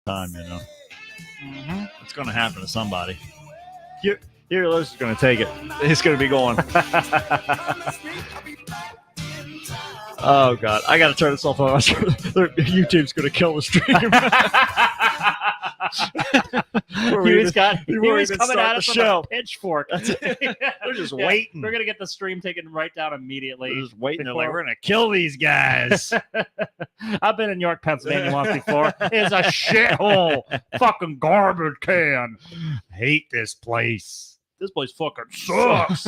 time, It's going to happen to somebody. Here, Lewis is going to take it. He's going to be going. Oh God, I got to turn this off. YouTube's going to kill the stream. He was coming at us with a pitchfork. They're just waiting. We're gonna get the stream taken right down immediately. They're just waiting. They're like, we're gonna kill these guys. I've been in York, Pennsylvania once before. It's a shithole, fucking garbage can. Hate this place. This place fucking sucks.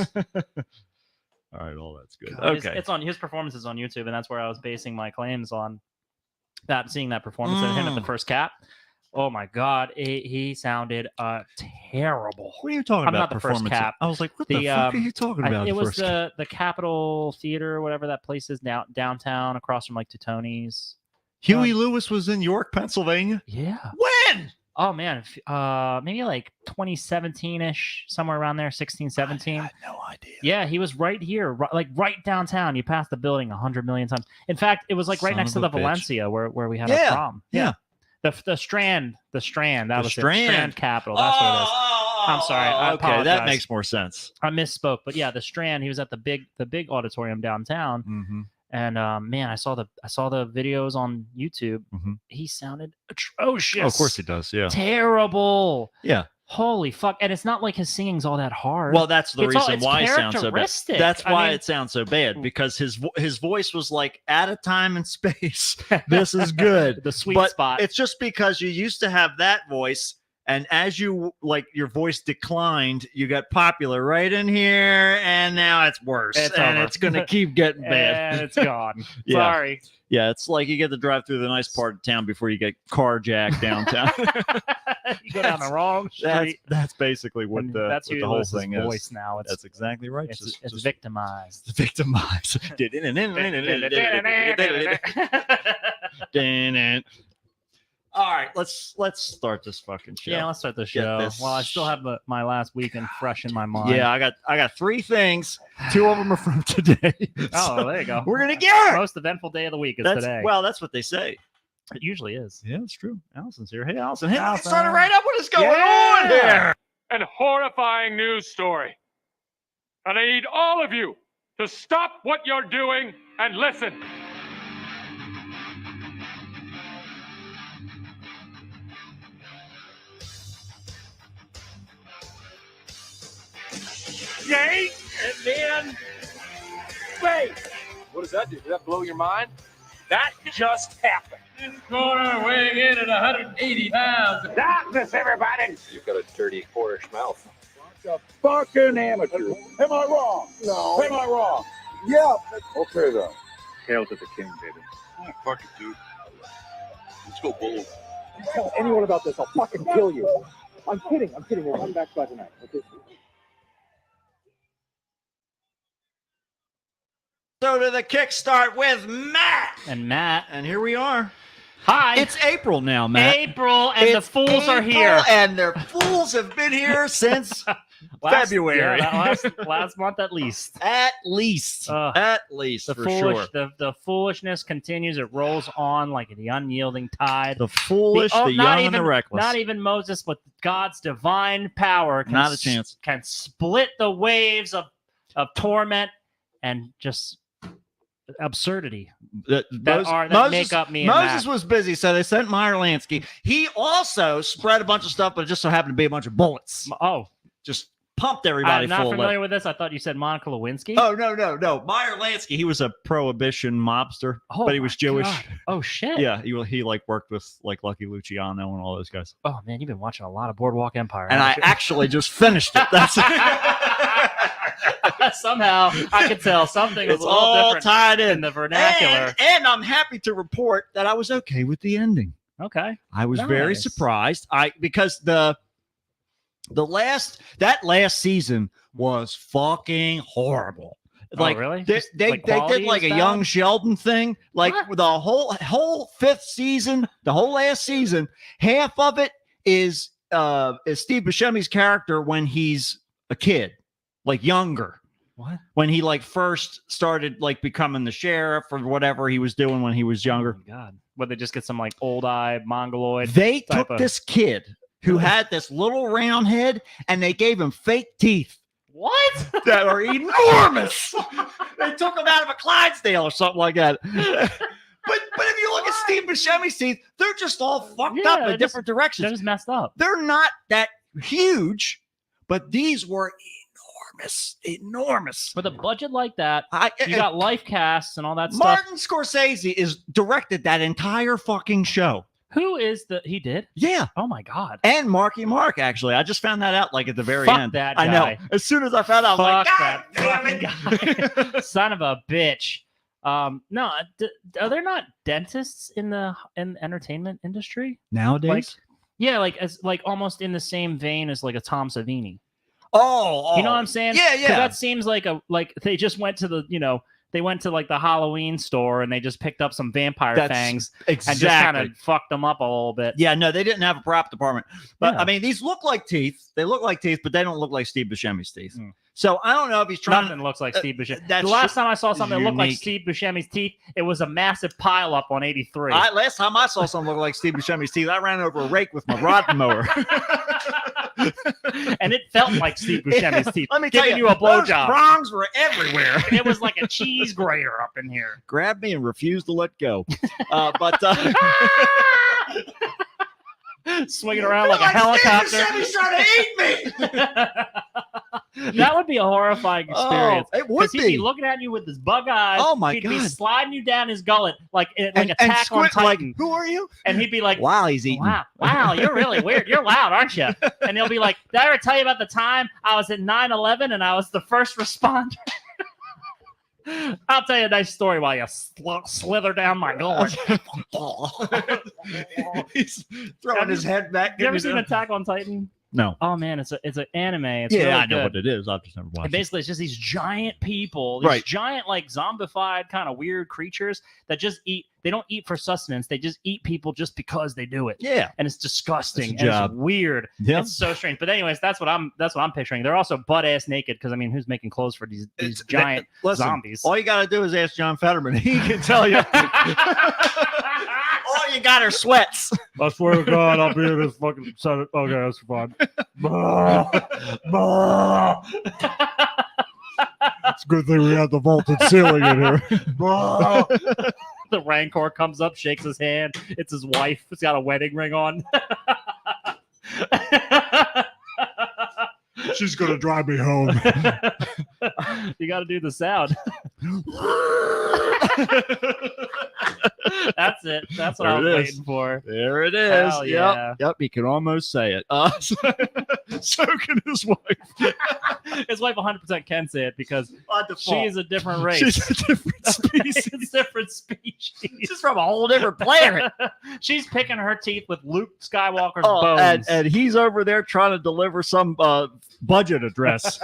All right, all that's good. God, Okay, it's on his performances on YouTube, and that's where I was basing my claims on. That seeing that performance of him at the first cap. Oh my God, he sounded terrible. What are you talking I'm about? not the first cap. I was like, what the fuck are you talking about? It was the Capitol Theater, whatever that place is now downtown, across from like Tony's. Huey Lewis was in York, Pennsylvania. Yeah. When? Oh man, maybe like 2017-ish, somewhere around there, 16, 17. I had no idea. Yeah, he was right here, right downtown. You passed the building 100 million times. In fact, it was like right next to the Valencia where we had our prom. Yeah. The Strand. That was it. Strand Capitol. That's what it is. I'm sorry. I apologize. That makes more sense. I misspoke, but yeah, the Strand. He was at the big auditorium downtown, Mm-hmm. and man, I saw the videos on YouTube. Mm-hmm. He sounded atrocious. Oh, of course he does. Yeah. Terrible. Yeah. Holy fuck! And it's not like his singing's all that hard. Well, that's the reason it's why it sounds so bad. That's why it sounds so Mm. bad, because his voice was like, at a time and space, this is good. The sweet but spot. It's just because you used to have that voice, and as you your voice declined, you got popular right in here, and now it's worse, and it's going to keep getting bad. And it's gone. Yeah. Sorry. Yeah, it's like you get to drive through the nice part of town before you get carjacked downtown. You go down the wrong street. That's basically what the whole thing is. Voice now. That's exactly right. It's victimized. It's victimized. All right, let's start this fucking show. Yeah, let's start the show. Well, I still have my last weekend fresh in my mind. Yeah, I got three things. Two of them are from today. Oh, there you go. We're gonna get it. Most eventful day of the week is today. Well, that's what they say. It usually is. Yeah, it's true. Allison's here. Hey, Allison. Hey, Allison. started right up. What is going on here? An horrifying news story. And I need all of you to stop what you're doing and listen. Yay! And then, wait. What does that do? Did that blow your mind? That just happened. This corner weighing in at 180 pounds. Darkness, everybody! You've got a dirty, whorish mouth. A fucking amateur. Am I wrong? No. Am I wrong? Yeah. Okay, then. Hail to the king, baby. Oh, fuck it, dude. Let's go bull. You tell anyone about this, I'll fucking kill you. I'm kidding. We'll come back by tonight. Okay. So to the kickstart with Matt. And here we are. Hi. It's April now, Matt. April, and the fools are here. And their fools have been here since February. Yeah, last month at least. At least, The for sure. The foolishness continues. It rolls on like the unyielding tide. The foolish, the young, and the reckless. Not even Moses, but God's divine power can Not a chance. Can split the waves of torment and just absurdity that make up me. Moses was busy, so they sent Meyer Lansky. He also spread a bunch of stuff, but it just so happened to be a bunch of bullets. Oh, just pumped everybody. I'm not familiar with this. I thought you said Monica Lewinsky. Oh no. Meyer Lansky. He was a prohibition mobster, but he was Jewish. God. Oh shit. Yeah, he like worked with like Lucky Luciano and all those guys. Oh man, you've been watching a lot of Boardwalk Empire. And I actually just finished it. That's somehow I could tell something was it's a little all different tied in the vernacular. And I'm happy to report that I was okay with the ending. Okay. I was very surprised. Because that last season was fucking horrible. Like, really? They did like a Young Sheldon thing. Like the whole fifth season, the whole last season, half of it is Steve Buscemi's character when he's a kid, like younger. What? When he like first started like becoming the sheriff or whatever he was doing when he was younger. Oh my God. Would they just get some like old eye mongoloid? They type took of- this kid who had this little round head and they gave him fake teeth What? that are enormous. They took him out of a Clydesdale or something like that. But if you look at Steve Buscemi's teeth, they're just all fucked up in different directions. They're just messed up. They're not that huge, but these were enormous. With a budget like that, you You got life casts and all that stuff. Martin Scorsese is directed that entire fucking show. Who is he did? Yeah. Oh my God. And Marky Mark, actually. I just found that out like at the very Fuck end. that I guy. know. As soon as I found out, I was Fuck like, that God damn fucking it. Son of a bitch. No, are there not dentists in the entertainment industry? Nowadays? Like, yeah, like as like almost in the same vein as like a Tom Savini. Oh, You know what I'm saying? Yeah, 'Cause yeah. that seems like they just went to the they went to like the Halloween store and they just picked up some vampire That's fangs exactly. and just kind of fucked them up a little bit. Yeah, no, they didn't have a prop department. But Yeah. I mean, these look like teeth. They look like teeth, but they don't look like Steve Buscemi's teeth. Mm. So I don't know if he's trying Nothing looks like Steve Buscemi. that's The last time I saw something that looked like unique. Steve Buscemi's teeth, it was a massive pile up on 83. Last time I saw something look like Steve Buscemi's teeth, I ran over a rake with my rod mower. And it felt like Steve Buscemi's Yeah, teeth. let me tell giving you, you a those blowjob. prongs were everywhere. It was like a cheese grater up in here. Grabbed me and refused to let go. But Swinging around like a helicopter. Steve Buscemi's trying to eat me. That would be a horrifying experience. Oh, it would He'd be be. looking at you with his bug eyes. Oh my he'd be God. sliding you down his gullet like And Attack on squint like, Titan. who are you? And he'd be like, Wow, he's eating. wow, you're really weird. You're loud, aren't you? And he'll be like, did I ever tell you about the time I was at 9/11 and I was the first responder? I'll tell you a nice story while you slither down my gullet. He's throwing his head back. You ever seen Attack on Titan? No. Oh man, it's an anime. It's Yeah, really I know good. what it is. I've just never watched And it. basically, it's just these giant people, these Right. giant, like zombified kind of weird creatures that just eat. They don't eat for sustenance. They just eat people just because they do it. Yeah. And it's disgusting. It's a And job. it's weird. Yeah. It's so strange. But anyways, that's what I'm picturing. They're also butt ass naked because I mean, who's making clothes for these giant Listen, zombies? all you got to do is ask John Fetterman. He can tell you. All you got are sweats. I swear to God, I'll be in this fucking Senate. Okay, that's fine. It's a good thing we had the vaulted ceiling in here. The Rancor comes up, shakes his hand. It's his wife. He's got a wedding ring on. She's going to drive me home. You got to do the sound. That's it. That's what I There was it is. waiting for. There it is. Hell yeah. Yep. He can almost say it. So can his wife. His wife 100% can say it because By default. she's a different race. She's a different species. It's a different species. She's from a whole different planet. She's picking her teeth with Luke Skywalker's Oh, bones. and he's over there trying to deliver some budget address.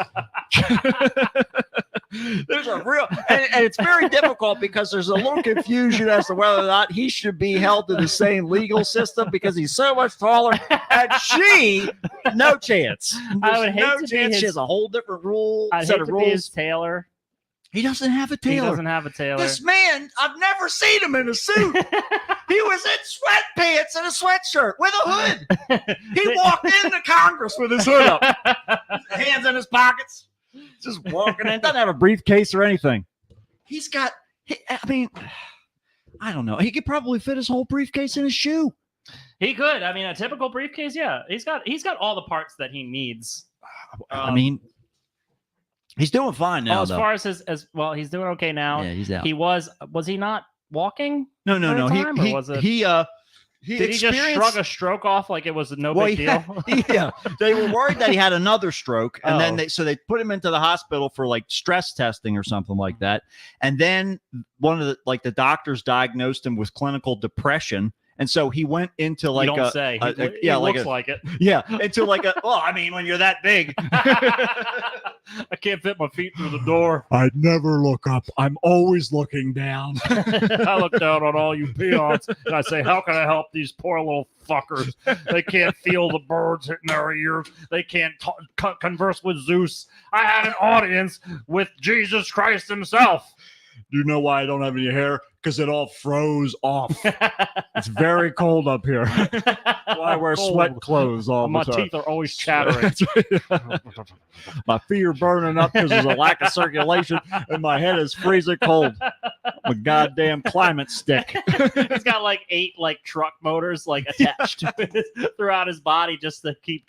There's a real, and it's very difficult because there's a little confusion as to whether or not he should be held to the same legal system because he's so much taller, and she, no chance. I would hate no to be chance. his- She has a whole different rule I'd set hate of to be his rules. tailor. He doesn't have a He tailor. doesn't have a tailor. This man, I've never seen him in a suit. He was in sweatpants and a sweatshirt with a hood. He walked into Congress with his hood up, hands in his pockets, just walking in. Doesn't have a briefcase or anything. He's got, I mean, I don't know. He could probably fit his whole briefcase in his shoe. He could. I mean, a typical briefcase, yeah. He's got all the parts that he needs. I mean, he's doing fine now, as though. far as he's doing okay now. Yeah, he's out. He was he not walking? No. at the time, or was it- He Did he just experienced- shrug a stroke off like it was no Well, big deal? yeah, they were worried that he had another stroke, and then Oh. they put him into the hospital for like stress testing or something like that. And then one of the doctors diagnosed him with clinical depression, and so he went into like you don't a say. a- He yeah, looks like like it. yeah, into like a. Well, I mean, when you're that big, I can't fit my feet through the door. I'd never look up. I'm always looking down. I look down on all you peons and I say, how can I help these poor little fuckers? They can't feel the birds hitting their ears. They can't converse with Zeus. I had an audience with Jesus Christ himself. Do you know why I don't have any hair? Because it all froze off. It's very cold up here. Why I wear sweat clothes all My the time. teeth are always chattering. That's right. My feet are burning up because there's a lack of circulation, and my head is freezing cold. I'm a goddamn climate stick. He's got like 8 like truck motors like attached to it throughout his body just to keep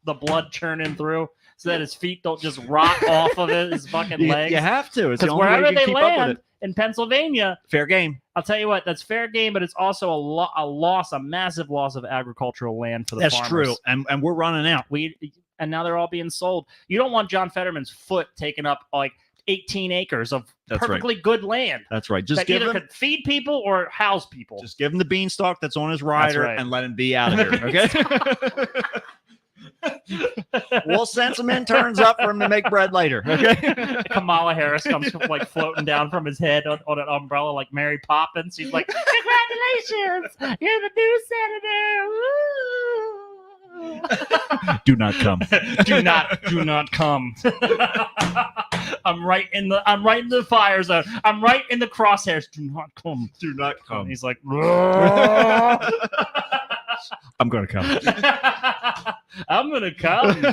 the blood churning through, so that his feet don't just rot off of his fucking legs. You have to. It's the Because only way wherever you can they keep up with land it. in Pennsylvania, Fair game. I'll tell you what, that's fair game, but it's also a massive loss of agricultural land for the That's farmers. true. And we're running out. And now they're all being sold. You don't want John Fetterman's foot taking up like 18 acres of That's right. perfectly good land That's right. Just that give either him, could feed people or house people. just give him the beanstalk that's on his rider right. and let him be out of here. Okay. We'll send some interns up for him to make bread later. Okay. Kamala Harris comes like floating down from his head on an umbrella like Mary Poppins. She's like, "Congratulations, you're the new senator." Do not come. do not come. I'm right in the fire zone. I'm right in the crosshairs. Do not come. Do not And come. he's like, I'm going to come. I'm gonna come.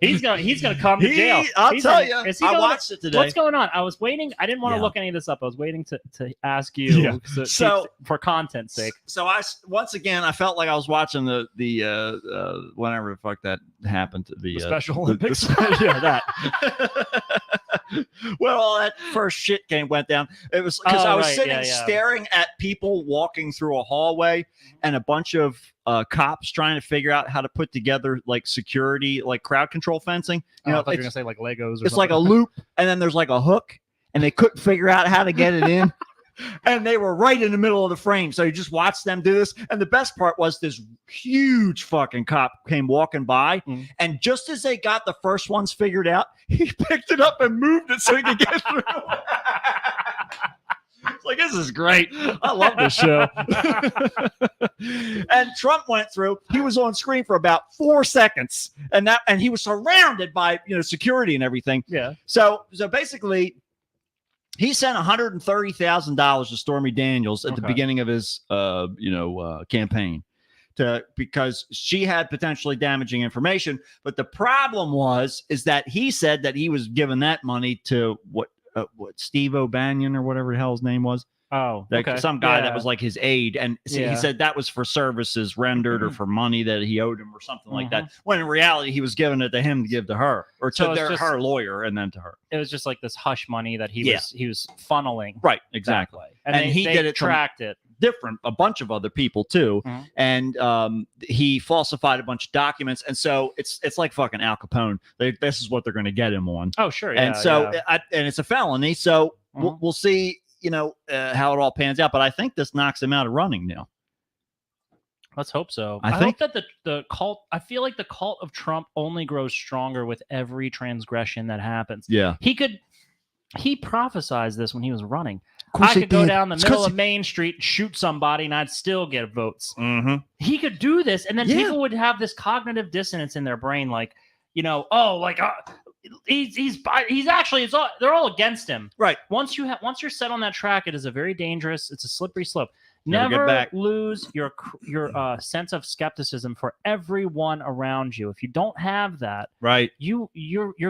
He's gonna come to jail. I'll He's tell gonna- you. is he I going- watched it today. What's going on? I was waiting. I didn't want to Yeah. look any of this up. I was waiting to ask you. Yeah. So for content's sake. So once again I felt like I was watching the whenever the fuck that happened to the Special Olympics. yeah, that. Well, all that first shit game went down. It was because Oh, I was right, sitting yeah. staring at people walking through a hallway and a bunch of cops trying to figure out how to put together like security, like crowd control fencing. I You know, thought you were gonna it's, say like Legos. Or it's like a something. loop, and then there's like a hook, and they couldn't figure out how to get it in. And they were right in the middle of the frame. So you just watched them do this. And the best part was this huge fucking cop came walking by. Mm. And just as they got the first ones figured out, he picked it up and moved it so he could get through. It's like, this is great. I love this show. And Trump went through. He was on screen for about 4 seconds. And he was surrounded by security and everything. Yeah. So basically, he sent $130,000 to Stormy Daniels at the Okay. beginning of his, campaign, because she had potentially damaging information. But the problem is that he said that he was giving that money to what Steve O'Banion or whatever the hell his name was. Oh, Like okay. some guy that Yeah. was like his aide, and he Yeah. said that was for services rendered or for money that he owed him or something like that. When in reality, he was giving it to him to give to her or to So it's just- her lawyer and then to her. It was just like this hush money that he Yeah. was funneling. Right, that exactly. way. And he they did it to- tracked it. A bunch of other people too, Mhm. and he falsified a bunch of documents, and so it's like fucking Al Capone. This is what they're going to get him on, Oh, sure. and yeah, so yeah. and it's a felony. So Mhm. we'll see. How it all pans out, but I think this knocks him out of running now. Let's hope so. I I think- hope that the cult. I feel like the cult of Trump only grows stronger with every transgression that happens. Yeah, He prophesized this when he was running. of course I he could go did. down the It's middle 'cause of Main Street, shoot somebody, and I'd still get votes. Mm-hmm. He could do this, and then Yeah. people would have this cognitive dissonance in their brain, like, he's actually they're all against him. Right. Once you're set on that track, it is a very dangerous. It's a slippery slope. Never get Never back. lose your sense of skepticism for everyone around you. If you don't have that, Right. you're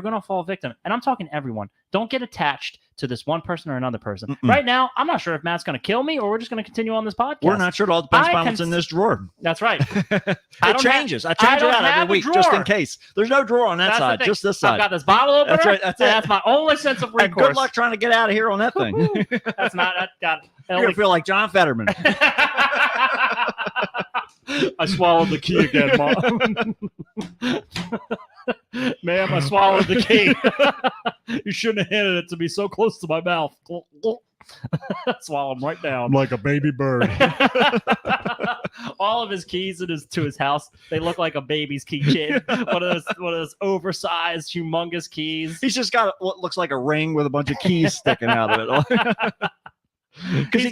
gonna fall victim. And I'm talking everyone. Don't get attached to this one person or another person. Mm-mm. Right now, I'm not sure if Matt's gonna kill me or we're just gonna continue on this podcast. We're not sure. It all depends I upon can what's in s- this drawer. That's right. It don't changes. I I change it don't out have every a week just in drawer. case. There's no drawer on that That's the side, thing. just this I've side. got this bottle opener. That's right. That's and it. that's my only sense of And recourse. good luck trying to get out of here on that thing. You're That's not that got. gonna feel like John Fetterman. I swallowed the key again, Mom. Ma'am, I swallowed the key. You shouldn't have handed it to me so close to my mouth. Swallow them right down. like a baby bird. all of his keys to his house, they look like a baby's keychain. one of those oversized, humongous keys. He's just got what looks like a ring with a bunch of keys sticking out of it. Because he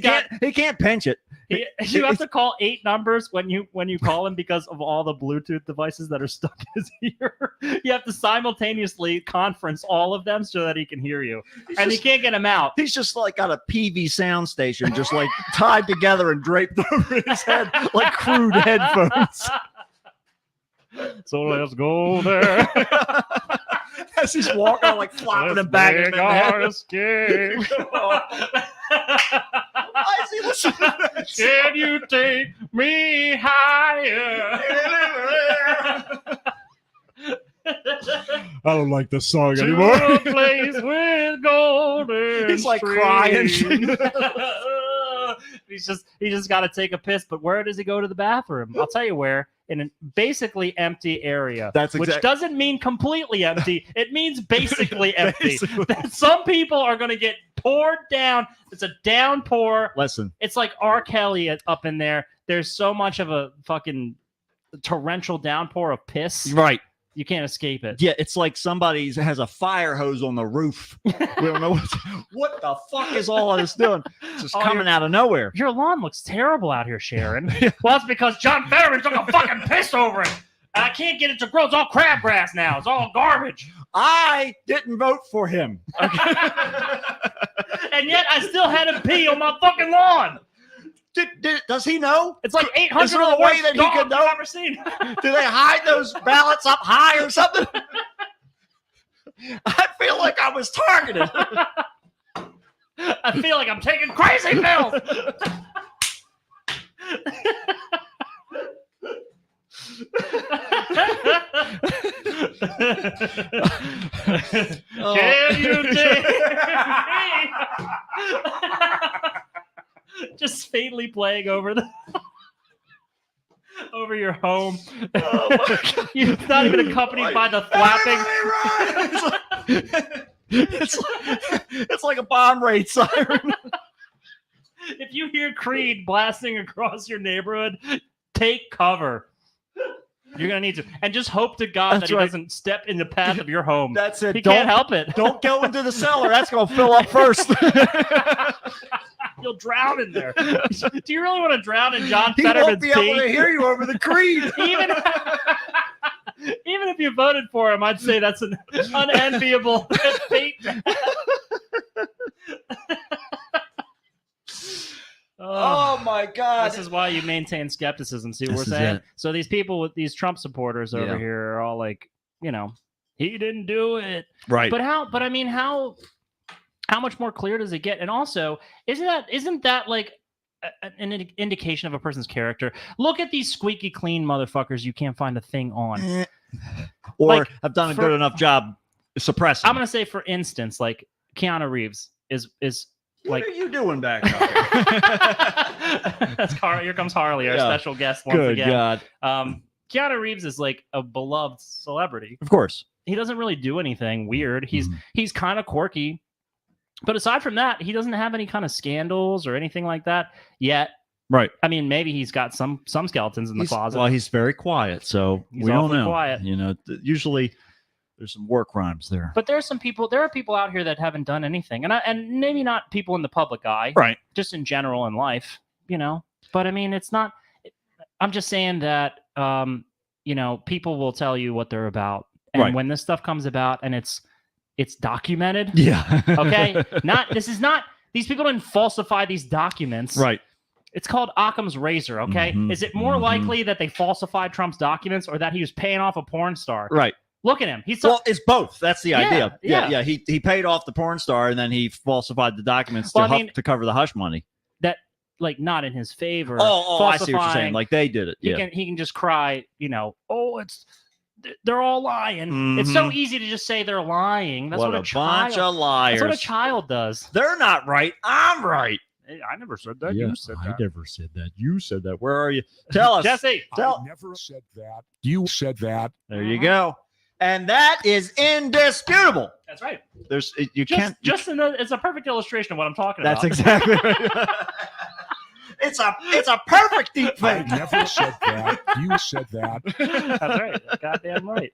can't pinch it. You have to call 8 numbers when you call him because of all the Bluetooth devices that are stuck in his ear. You have to simultaneously conference all of them so that he can hear you, and he can't get them out. He's just like got a PV sound station, just like tied together and draped over his head like crude headphones. So let's go there. As he's walking, like flopping him back in the head. Escape. Why is he listening to that? Can you take me higher? I don't like this song To a place with golden He's like crying. streams. He's just got to take a piss. But where does he go to the bathroom? I'll tell you where. In a basically empty area. That's which doesn't mean completely empty. It means basically empty. Basically. Some people are going to get poured down. It's a downpour. Listen, It's like R. Kelly up in there. There's so much of a fucking torrential downpour of piss. right. You can't escape it. Yeah, it's like somebody has a fire hose on the roof. We don't know what the fuck is all of this doing. It's just coming out of nowhere. Your lawn looks terrible out here, Sharon. Well, that's because John Fetterman took a fucking piss over it. And I can't get it to grow. It's all crabgrass now. It's all garbage. I didn't vote for him. Okay? And yet I still had him pee on my fucking lawn. Does he know? It's like 800 Is there a of the way worst that he dogs could know? I've ever seen. Do they hide those ballots up high or something? I feel like I was targeted. I feel like I'm taking crazy pills. Can you take me? Just faintly playing over over your home. It's not even accompanied by the flapping. It's like a bomb raid siren. If you hear Creed blasting across your neighborhood, take cover. You're gonna need to, and just hope to God That's that he right. doesn't step in the path of your home. That's it. He can't help it. Don't go into the cellar. That's gonna fill up first. You'll drown in there. Do you really want to drown in John He won't Fetterman's be able pee? to hear you over the Creed. Even if you voted for him, I'd say that's an unenviable fate. Oh my God! This is why you maintain skepticism. See what This we're is saying? it. So these people with these Trump supporters over Yeah. here are all like, he didn't do it. Right. But how much more clear does it get? And also, isn't that like an indication of a person's character? Look at these squeaky clean motherfuckers you can't find a thing on. Or Like, have done a good enough job suppressing. I'm gonna say, for instance, like Keanu Reeves is What like. are you doing back there? That's Here comes Harley, our Yeah. special guest once Good again. God! Keanu Reeves is like a beloved celebrity. Of course. He doesn't really do anything weird. Mm-hmm. He's kind of quirky, but aside from that, he doesn't have any kind of scandals or anything like that yet. Right. I mean, maybe he's got some skeletons in the closet. Well, he's very quiet, so He's we don't awfully know. quiet. Usually there's some work rhymes there. But there are people out here that haven't done anything, and maybe not people in the public eye, Right. just in general in life, But I mean, it's not. I'm just saying that people will tell you what they're about, and Right. when this stuff comes about and it's documented, Yeah. okay, these people didn't falsify these documents, Right. It's called Occam's razor, okay? Mhm, Is it more mhm. likely that they falsified Trump's documents or that he was paying off a porn star? Right. Look at him. He's Well, it's both. That's the idea. yeah. Yeah. He paid off the porn star and then he falsified the documents Well, I mean- to cover the hush money. like not in his favor. Oh, I see what you're falsifying. saying. Like they did it. He Yeah. can just cry, they're all lying. It's so easy to just say they're lying. That's what, what a a child. bunch of liars. That's what a child does. They're not right. I'm right. Hey, I never said that. Yeah, You said I that. never said that. You said that. Where are you? Tell us. Jesse, Tell. I never said that. You said that. There you go. And that is indisputable. that's right. There's you Just, can't. it's a perfect illustration of what I'm talking That's about. exactly right. It's a perfect deep I fake. never said that. You said that. That's right. Goddamn right.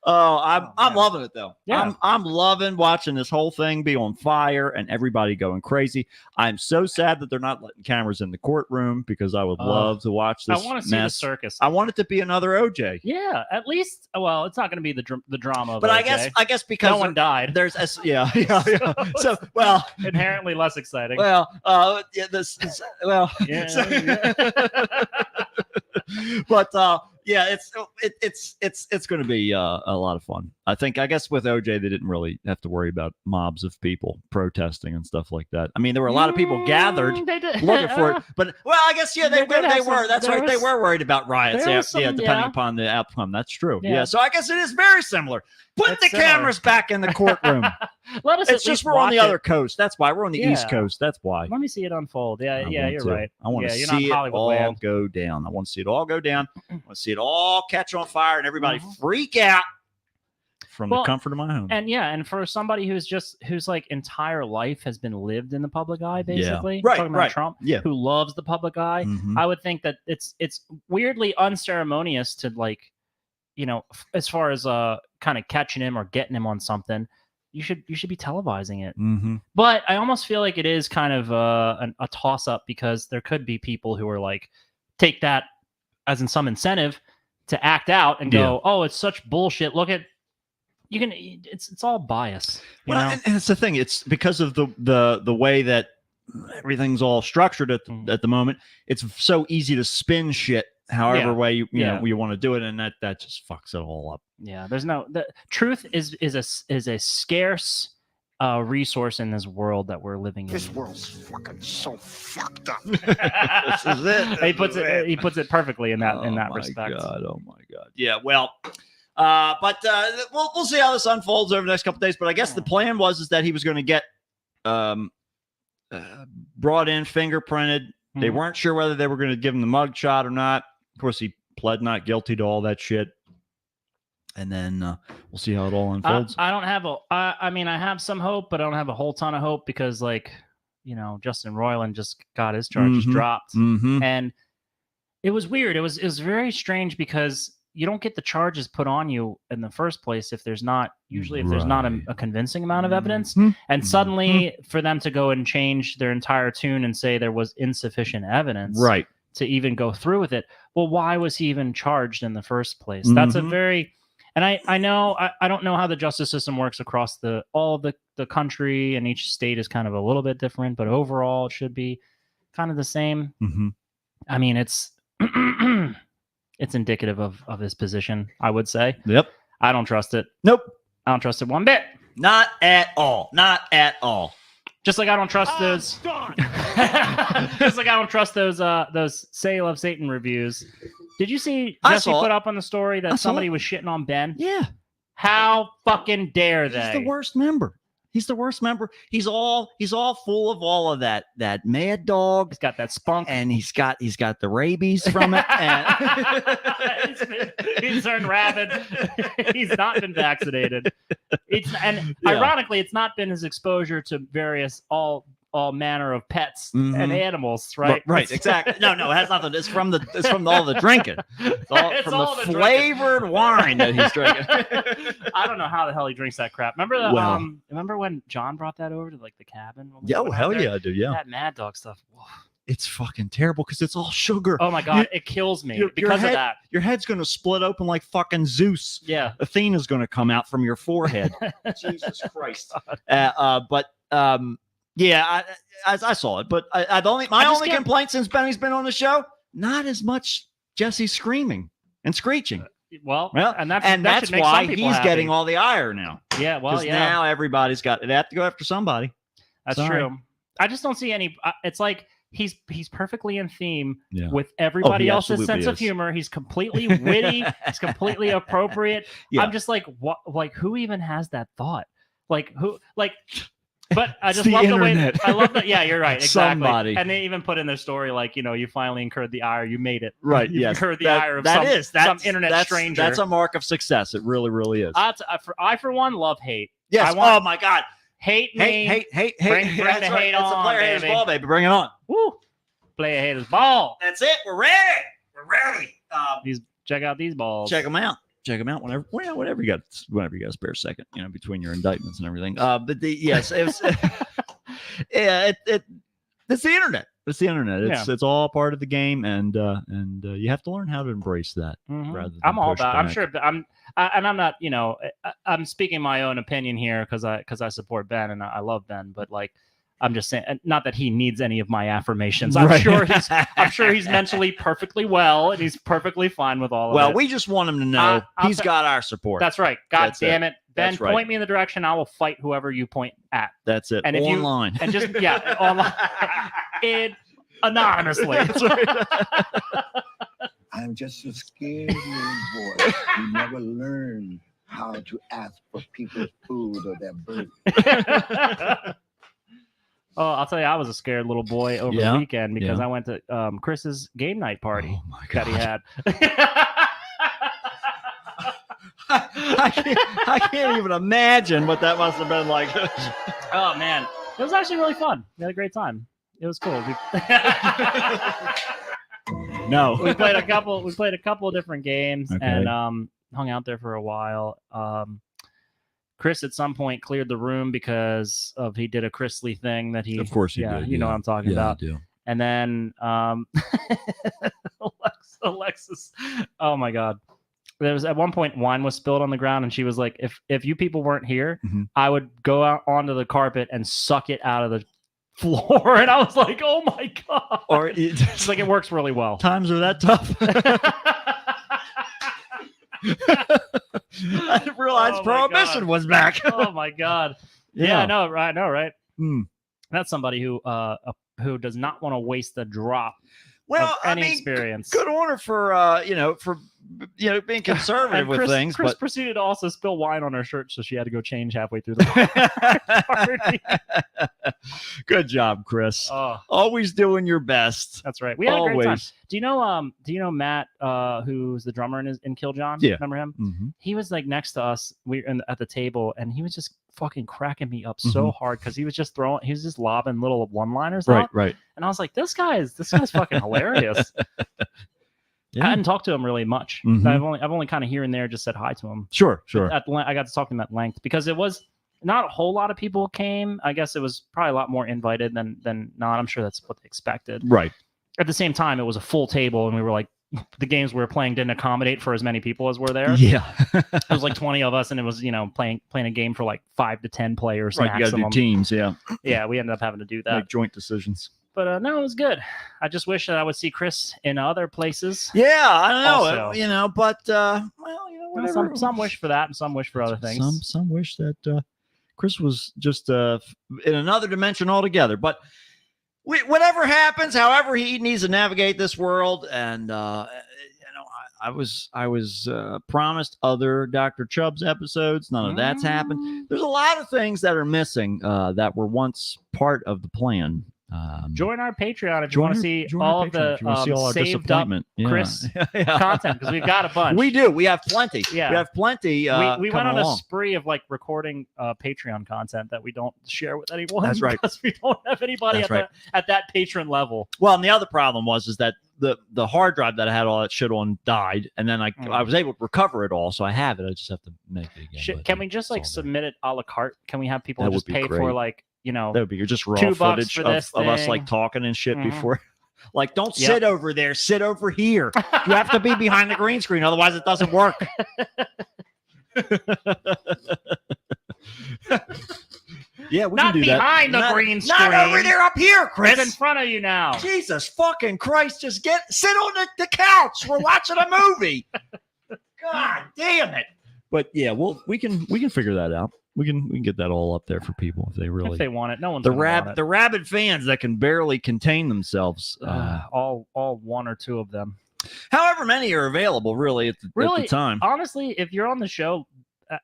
Oh, I'm Oh, man. loving it though. Yeah. I'm loving watching this whole thing be on fire and everybody going crazy. I'm so sad that they're not letting cameras in the courtroom because I would love to watch I this want to see the mess. circus. I want it to be another OJ. Yeah, at least. Well, it's not going to be the drama. Of But I OJ. guess because no one died. there's yeah. So well, Inherently less exciting. yeah, this is well. Yeah. But yeah, it's going to be a lot of fun. I guess with OJ they didn't really have to worry about mobs of people protesting and stuff like that. I mean, there were a lot of people gathered They did. looking for it, but well, I guess yeah, they They did have were. some- That's there right, they was- were worried about riots. there Yeah, was some- depending yeah. upon the outcome. That's true. Yeah. Yeah, so I guess it is very similar. Put It's the similar. cameras back in the courtroom. Let us. It's at just least we're on watch the it. other coast. That's why we're on the East Yeah. Coast. That's why. Let me see it unfold. Yeah, I yeah, want you're to. right. I want yeah, to you're see not it Hollywood all land. go down. I want to see it all go down. I want to see it all catch on fire and everybody Mhm. freak out from Well, the comfort of my home. And yeah, and for somebody whose like entire life has been lived in the public eye, basically, Right, talking about right. Trump, Yeah. who loves the public eye, Mhm. I would think that it's weirdly unceremonious to like, as far as kind of catching him or getting him on something, you should be televising it. Mhm. But I almost feel like it is kind of a toss up because there could be people who are like, take that as in some incentive to act out and go, oh, it's such bullshit. Look at it's all bias. You Well, know? and it's the thing. It's because of the way that everything's all structured at the moment. It's so easy to spin shit however Yeah. way you Yeah. know you want to do it, and that just fucks it all up. Yeah, there's no the truth is a scarce resource in this world that we're living in. This world's fucking so fucked up. This is it. He puts it perfectly in that Oh my respect. God, oh my God. Yeah, well, but we'll see how this unfolds over the next couple of days. But I guess the plan was that he was going to get brought in, fingerprinted. They Mhm. weren't sure whether they were going to give him the mug shot or not. Of course, he pled not guilty to all that shit. And then we'll see how it all unfolds. I don't have I mean, I have some hope, but I don't have a whole ton of hope because, like, Justin Roiland just got his charges Mhm. dropped, Mm-hmm. and it was weird. It was very strange because you don't get the charges put on you in the first place if there's not Right. a convincing amount of evidence. Mhm. And suddenly, for them to go and change their entire tune and say there was insufficient evidence, Right. to even go through with it. Well, why was he even charged in the first place? That's a Mhm. very, and I know I don't know how the justice system works across all of the country, and each state is kind of a little bit different, but overall it should be kind of the same. Mm-hmm. I mean, it's it's indicative of his position, I would say. Yep. I don't trust it. Nope. I don't trust it one bit. Not at all. Not at all. Just like I don't trust those. Just like I don't trust those Sale of Satan reviews. Did you see I Jesse saw put it. up on the story I that saw somebody it. was shitting on Ben? Yeah. How fucking dare they? He's the worst member. He's the worst member. He's all full of all of that mad dog, He's got that spunk. and he's got the rabies from it. And He's turned rabid. He's not been vaccinated. Yeah. Ironically, it's not been his exposure to various all manner of pets and Mhm. animals, right? Right, It's- exactly. No, it has nothing. It's from all the drinking. It's all It's from all the the drinking. flavored wine that he's drinking. I don't know how the hell he drinks that crap. Remember Well. remember when John brought that over to like the cabin? when we Yeah, went out hell there? yeah, dude. Yeah, That Mad Dog stuff. Whoa. it's fucking terrible because it's all sugar. Oh my god, it kills me your because head- of that. Your head's gonna split open like fucking Zeus. Yeah. Athena's gonna come out from your forehead. Jesus Christ. Yeah, I saw it, but my I just only can't- complaint since Benny's been on the show, not as much Jesse screaming and screeching. Well, Well, and that that's should make why some people he's happy. getting all the ire now. Yeah, well, Because yeah, now everybody's got they have to go after somebody. that's sorry. true. I just don't see any. It's like he's perfectly in theme Yeah. with everybody he else's absolutely sense of is. humor. He's completely witty. He's completely appropriate. Yeah. I'm just like, what? Like, who even has that thought? Like, who? Like, but I It's just the love the internet. way. I love that. Yeah, you're right. Exactly. Somebody. And they even put in their story, like, you finally incurred the ire. You made it. Right. You Yes. incurred the ire of that's some internet stranger. That's a mark of success. It really, really is. I for one love hate. Yes. I want- Oh my God. Hate me. Hate. Bring the That's right. hate That's a on, player haters baby. ball, baby. Bring it on. Woo. play a haters ball. That's it. We're ready. We're ready. Check out these balls. Check them out. Check them out whenever you got a spare second, between your indictments and everything. Yes, it's it's the internet. It's the internet. It's all part of the game, and you have to learn how to embrace that. Rather than I'm all push about. I'm back. sure. I'm not. I'm speaking my own opinion here because I support Ben and I love Ben, but like. I'm just saying, not that he needs any of my affirmations. I'm sure he's mentally perfectly well, and he's perfectly fine with all of it. Well, we just want him to know he's got our support. That's right. God damn it, Ben! That's right. Point me in the direction. I will fight whoever you point at. That's it. And if online. And just online, anonymously. That's right. I'm just a scared little boy who never learned how to ask for people's food or their birthday. Oh, I'll tell you, I was a scared little boy over the weekend because I went to Chris's game night party that he had. I can't even imagine what that must have been like. Oh man, it was actually really fun. We had a great time. It was cool. We played a couple of different games and hung out there for a while. Chris at some point cleared the room because he did a Chrisley thing that he. Of course he did. You know what I'm talking about. I do. And then Alexis, oh my God. There was at one point wine was spilled on the ground and she was like, if you people weren't here, I would go out onto the carpet and suck it out of the floor. And I was like, oh my God. Or it's like, it works really well. Times are that tough. I didn't realize Prohibition was back. Oh my God. Yeah, no, right. No, right. That's somebody who does not want to waste a drop of any experience. Good order for being conservative with things. Chris proceeded to also spill wine on her shirt, so she had to go change halfway through the party. Good job, Chris. Oh, always doing your best. That's right. We had a great time. Do you know Matt, who's the drummer in Kill John? Yeah. Remember him? He was like next to us. We were at the table, and he was just fucking cracking me up so hard because he was just lobbing little one-liners out. Right. And I was like, this guy's fucking hilarious. I hadn't talked to him really much. I've only kind of here and there just said hi to him. Sure. I got to talk to him at length because it was not a whole lot of people came. I guess it was probably a lot more invited than not. I'm sure that's what they expected. Right. At the same time, it was a full table, and we were like, the games we were playing didn't accommodate for as many people as were there. Yeah. It was like 20 of us, and it was playing a game for like 5 to 10 players maximum. You got to do teams. Yeah. Yeah, we ended up having to do that. Make joint decisions. But no, it was good. I just wish that I would see Chris in other places. Yeah, I don't know. Also. But whatever. Some wish for that, and some wish for other things. Some wish that Chris was just in another dimension altogether. But whatever happens, however he needs to navigate this world, and I was promised other Dr. Chubbs episodes. None of that's happened. There's a lot of things that are missing that were once part of the plan. Join our Patreon if you want to see all of the saved up Chris content, because we've got a bunch. We do. We have plenty. Yeah. We have plenty. We went on a spree of like recording Patreon content that we don't share with anyone. That's right. Because we don't have anybody at that patron level. Well, and the other problem is that the hard drive that I had all that shit on died, and then I was able to recover it all, so I have it. I just have to make it again. Can we just submit it a la carte? Can we have people just pay for that would be just raw $2 footage for of this us like talking and shit before. Like, don't sit over there, sit over here. You have to be behind the green screen, otherwise it doesn't work. Yeah, we not can do that. Behind the green screen. Not over there, up here, Chris. It's in front of you now. Jesus fucking Christ! Just sit on the couch. We're watching a movie. God damn it! But yeah, we can figure that out. We can get that all up there for people if they want it. No one's the rabid fans that can barely contain themselves. All one or two of them. However many are available, really at the time. Honestly, if you're on the show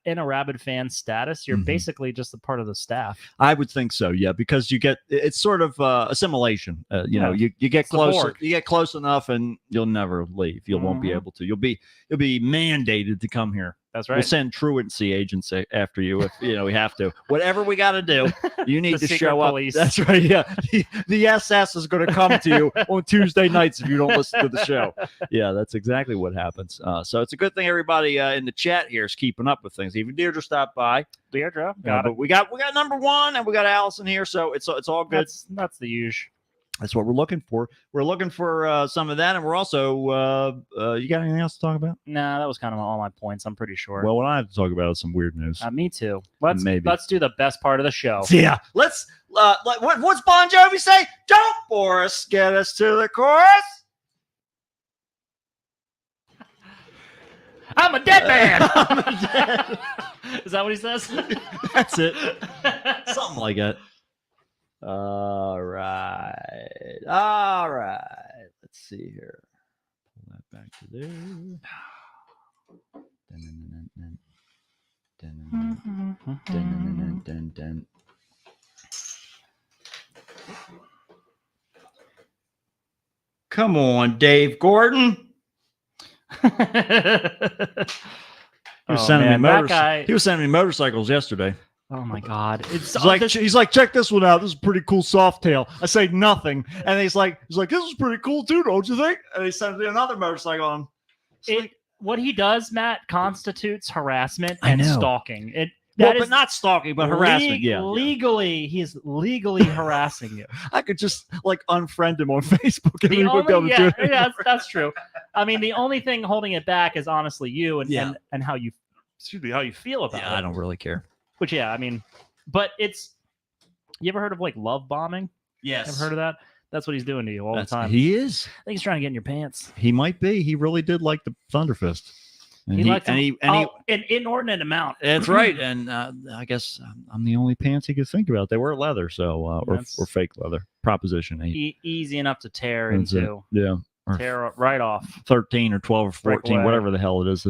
in a rabid fan status, you're basically just a part of the staff. I would think so, yeah, because it's sort of assimilation. You get close, you get close enough, and you'll never leave. You won't be able to. You'll be mandated to come here. That's We'll right. send truancy agents after you if we have to. Whatever we got to do, you need The to secret show up. police. That's right. Yeah, the SS is going to come to you on Tuesday nights if you don't listen to the show. Yeah, that's exactly what happens. So it's a good thing everybody in the chat here is keeping up with things. Even Deirdre stopped by. Deirdre, got it. But we got number one and we got Allison here, so it's all good. That's the usual. That's what we're looking for. We're looking for some of that, and we're also. You got anything else to talk about? Nah, that was kind of all my points. I'm pretty sure. Well, what I have to talk about is some weird news. Me too. Let's Maybe. let's do the best part of the show. Yeah, let's. What's Bon Jovi say? Don't bore us. Get us to the chorus. I'm a dead man. Is that what he says? That's it. Something like that. All right. Let's see here. Pull that back to there. Come on, Dave Gordon. He was sending me that guy. He was sending me motorcycles yesterday. Oh my God! He's like, check this one out. This is a pretty cool soft tail. I say nothing, and he's like, this is pretty cool too, don't you think? And he sends me another motorcycle on. What he does, Matt, constitutes harassment I and know. stalking. But not stalking, but harassment. Yeah, legally, he is legally harassing you. I could just like unfriend him on Facebook, and we would be able to do it. Yeah, that's true. I mean, the only thing holding it back is honestly you and how you feel about it. I don't really care. Which, yeah, I mean, but it's. You ever heard of like love bombing? Yes, Ever heard of that? That's what he's doing to you all the time. He is. I think he's trying to get in your pants. He might be. He really did like the Thunderfist. And an inordinate amount. That's right. And I guess I'm the only pants he could think about. They were leather, so or fake leather. Proposition 8. Easy enough to tear That's into. it. Yeah. Or Tear right off. 13 or 12 or 14, away. whatever the hell it is.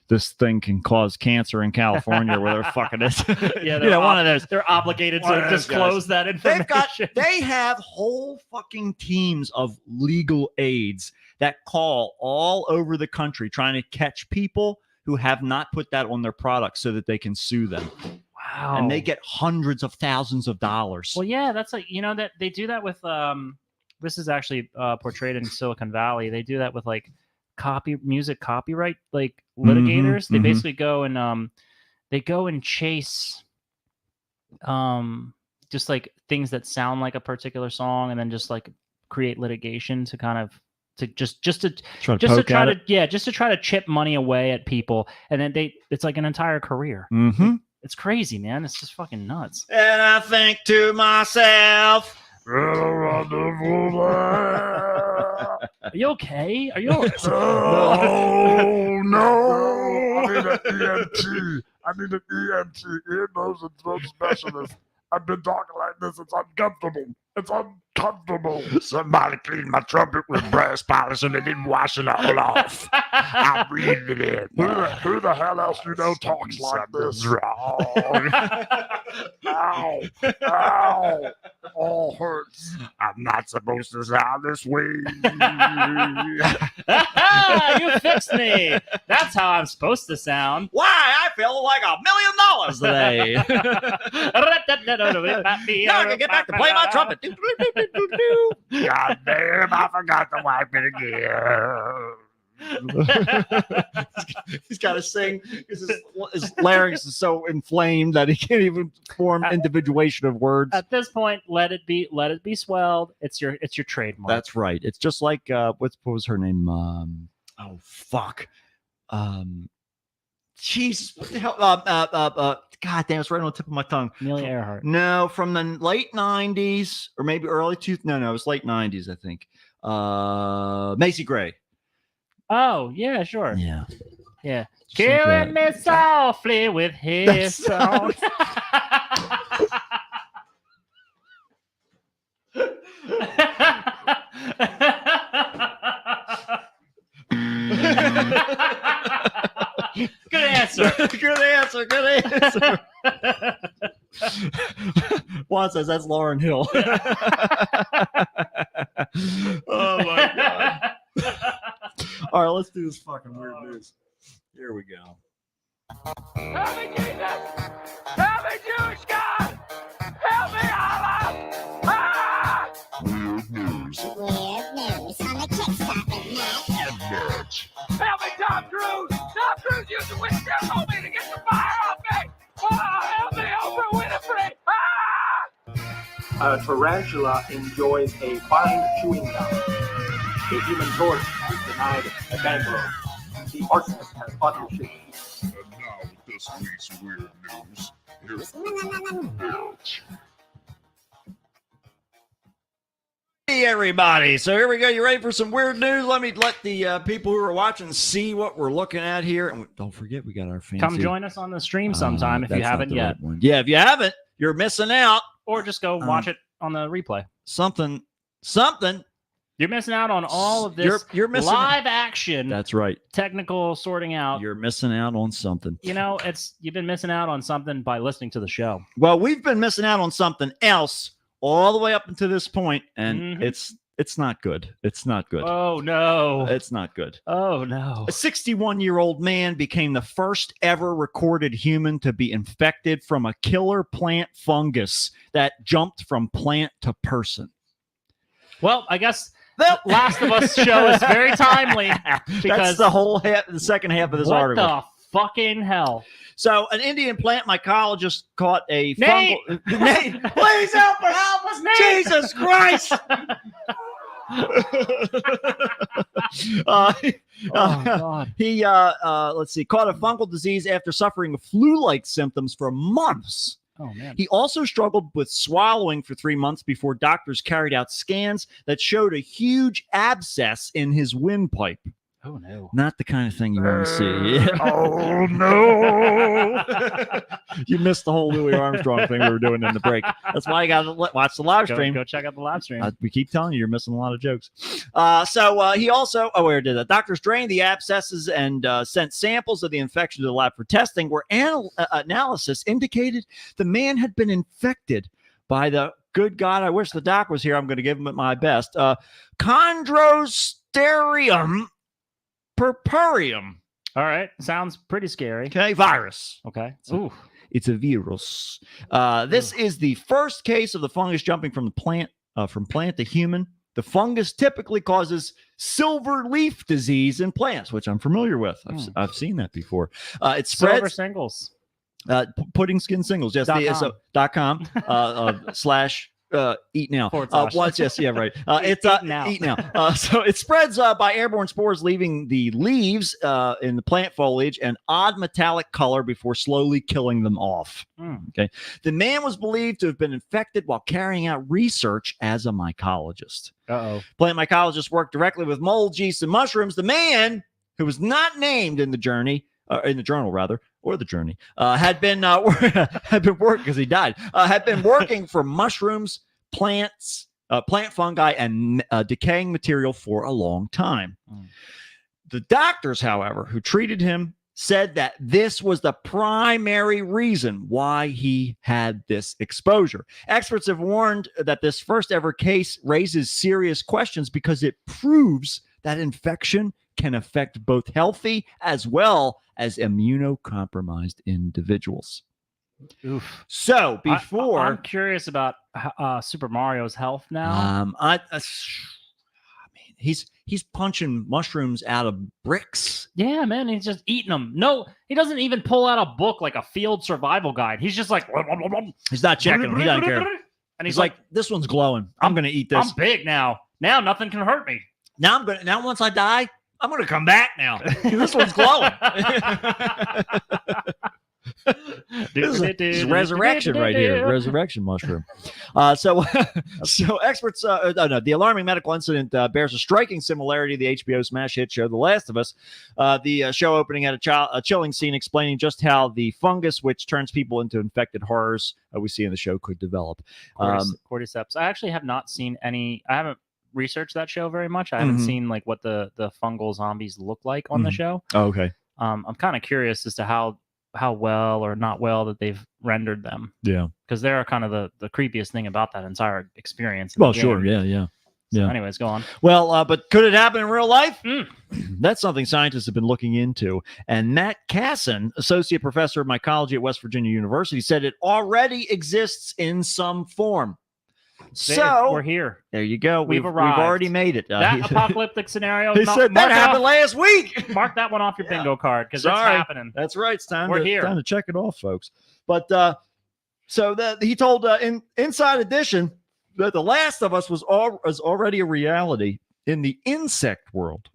This thing can cause cancer in California where they're fucking it. Yeah, one of those. They're obligated One to of those disclose that information. They have whole fucking teams of legal aides that call all over the country trying to catch people who have not put that on their products so that they can sue them. Wow. And they get hundreds of thousands of dollars. Well, yeah, that's like, that they do that with this is actually portrayed in Silicon Valley. They do that with like music copyright like litigators. They basically go and chase just like things that sound like a particular song and then just like create litigation to kind of just to try to chip money away at people, and then it's like an entire career. It's crazy, man. It's just fucking nuts. And I think to myself, Are you okay? Are you okay? Oh no! I need an ENT. I need an ENT, ear, nose, and throat specialist. I've been talking like this. It's uncomfortable. It's uncomfortable. Somebody cleaned my trumpet with brass polish and they didn't wash it all off. I'm breathing it in. Who the hell else talks like this? Wrong. Ow. Ow. All hurts. I'm not supposed to sound this way. You fixed me. That's how I'm supposed to sound. Why? I feel like $1 million today. Now I can get back to play my trumpet. God damn, I forgot to wipe it again. He's got to sing because his larynx is so inflamed that he can't even form individuation of words. At this point, let it be swelled. It's your trademark. That's right. It's just like what was her name? Oh fuck. Jesus, what the hell? God damn, it's right on the tip of my tongue. Amelia Earhart. No, from the late 90s or maybe early No, it was late 90s, I think. Macy Gray. Oh, yeah, sure. Yeah. Yeah. Just like Killing me softly with his song. Good answer. Good answer. Juan says that's Lauryn Hill. Oh my god. All right, let's do this fucking weird news. Here we go. Help me, Jesus! Help me, Jewish God! Help me, Allah! Ah! Weird news on the Kickstarter net. Help me, Tom Cruise! Tom Cruise used to witch on me to get the fire off me! Oh, help me, Oprah Winfrey! Ah! A tarantula enjoys a fine chewing gum. The human torch is denied a bank loan. The arsonist has other shit. And now with this week's weird news, here's Bitch. Hey everybody! So here we go. You ready for some weird news? Let the people who are watching see what we're looking at here. And don't forget, we got our fancy. Come join us on the stream sometime if you that's not haven't the yet, right one. Yeah, if you haven't, you're missing out. or just go watch it on the replay. Something. You're missing out on all of this You're missing live action. That's right. Technical sorting out. You're missing out on something. You've been missing out on something by listening to the show. Well, we've been missing out on something else all the way up until this point, and it's not good. It's not good. Oh no. It's not good. Oh no. A 61-year-old man became the first ever recorded human to be infected from a killer plant fungus that jumped from plant to person. Well, I guess the Last of Us show is very timely because That's the second half of this article. What the fucking hell? So, an Indian plant mycologist caught a Nate! fungal. Nate, please help us! Help us, Nate! Jesus Christ! God. He caught a fungal disease after suffering flu-like symptoms for months. Oh man. He also struggled with swallowing for 3 months before doctors carried out scans that showed a huge abscess in his windpipe. Oh no. Not the kind of thing you want to see. Oh no! You missed the whole Louis Armstrong thing we were doing in the break. That's why you got to watch the live stream. Go check out the live stream. We keep telling you, you're missing a lot of jokes. He also, where did that? Doctors drained the abscesses and sent samples of the infection to the lab for testing, where analysis indicated the man had been infected by the, good God, I wish the doc was here. I'm going to give him my best. Chondrosterum purpureum. All right. Sounds pretty scary. Okay, virus. Okay. Ooh. It's a virus. This is the first case of the fungus jumping from plant to human. The fungus typically causes silver leaf disease in plants, which I'm familiar with. I've seen that before. It spreads. Silver singles. Pudding skin singles. Yes. .com slash eat now. Yes, yeah, right. It's eat now. So it spreads by airborne spores, leaving the leaves in the plant foliage an odd metallic color before slowly killing them off. Okay. The man was believed to have been infected while carrying out research as a mycologist. Plant mycologists worked directly with mold, yeast, and mushrooms. The man, who was not named in the journey, in the journal rather, or the journey, had been working because he died. Had been working for mushrooms, plants, plant fungi, and decaying material for a long time. The doctors, however, who treated him, said that this was the primary reason why he had this exposure. Experts have warned that this first ever case raises serious questions because it proves that infection can affect both healthy as well as immunocompromised individuals. Oof. So before I'm curious about Super Mario's health now. He's punching mushrooms out of bricks. Yeah, man, he's just eating them. No, he doesn't even pull out a book like a field survival guide. He's just like, he's not checking them. He doesn't care. And he's like, this one's glowing. I'm gonna eat this. I'm big now. Now nothing can hurt me. Now once I die, I'm gonna come back now. This one's glowing. This is resurrection right here. Resurrection mushroom. So experts, the alarming medical incident bears a striking similarity to the HBO smash hit show The Last of Us. The show opening had a chilling scene explaining just how the fungus, which turns people into infected horrors we see in the show, could develop. Cordyceps. I actually have not seen any. I haven't researched that show very much. I haven't seen like what the fungal zombies look like on the show. Oh, okay. I'm kind of curious as to how well or not well that they've rendered them. Yeah. Because they're kind of the creepiest thing about that entire experience. Well, sure. Yeah. So Yeah. anyways, go on. Well, but could it happen in real life? Mm. That's something scientists have been looking into. And Matt Casson, associate professor of mycology at West Virginia University, said it already exists in some form. So we're here. there you go. We've We've arrived. already made it. That apocalyptic scenario. He said that happened last week. Mark that one off your bingo card because it's Sorry. happening. That's right. It's time. We're here. Time to check it off, folks. But so he told Inside Edition that The Last of Us was already a reality in the insect world,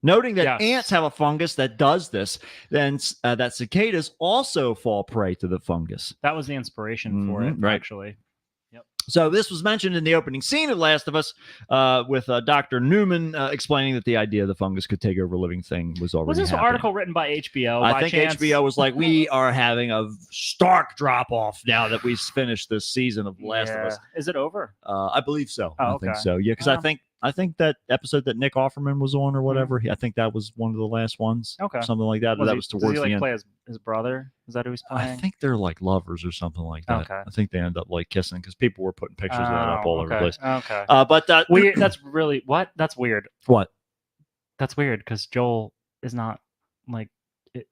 noting that ants have a fungus that does this. Then that cicadas also fall prey to the fungus. That was the inspiration for it, right. actually. So this was mentioned in the opening scene of Last of Us, with Dr. Newman explaining that the idea of the fungus could take over a living thing was already Was this happening. article written by HBO? I by think chance? HBO was like, we are having a stark drop off now that we've finished this season of Last of Us. Is it over? I believe so. Oh, I okay. think so. Yeah, because I think that episode that Nick Offerman was on or whatever, I think that was one of the last ones. Okay. Something like that. But that was Does towards he like the end. play his brother? Is that who he's playing? I think they're like lovers or something like that. Okay. I think they end up like kissing because people were putting pictures of that up all over the okay. place. Okay. But weird. That's really what? That's weird. What? That's weird because Joel is not like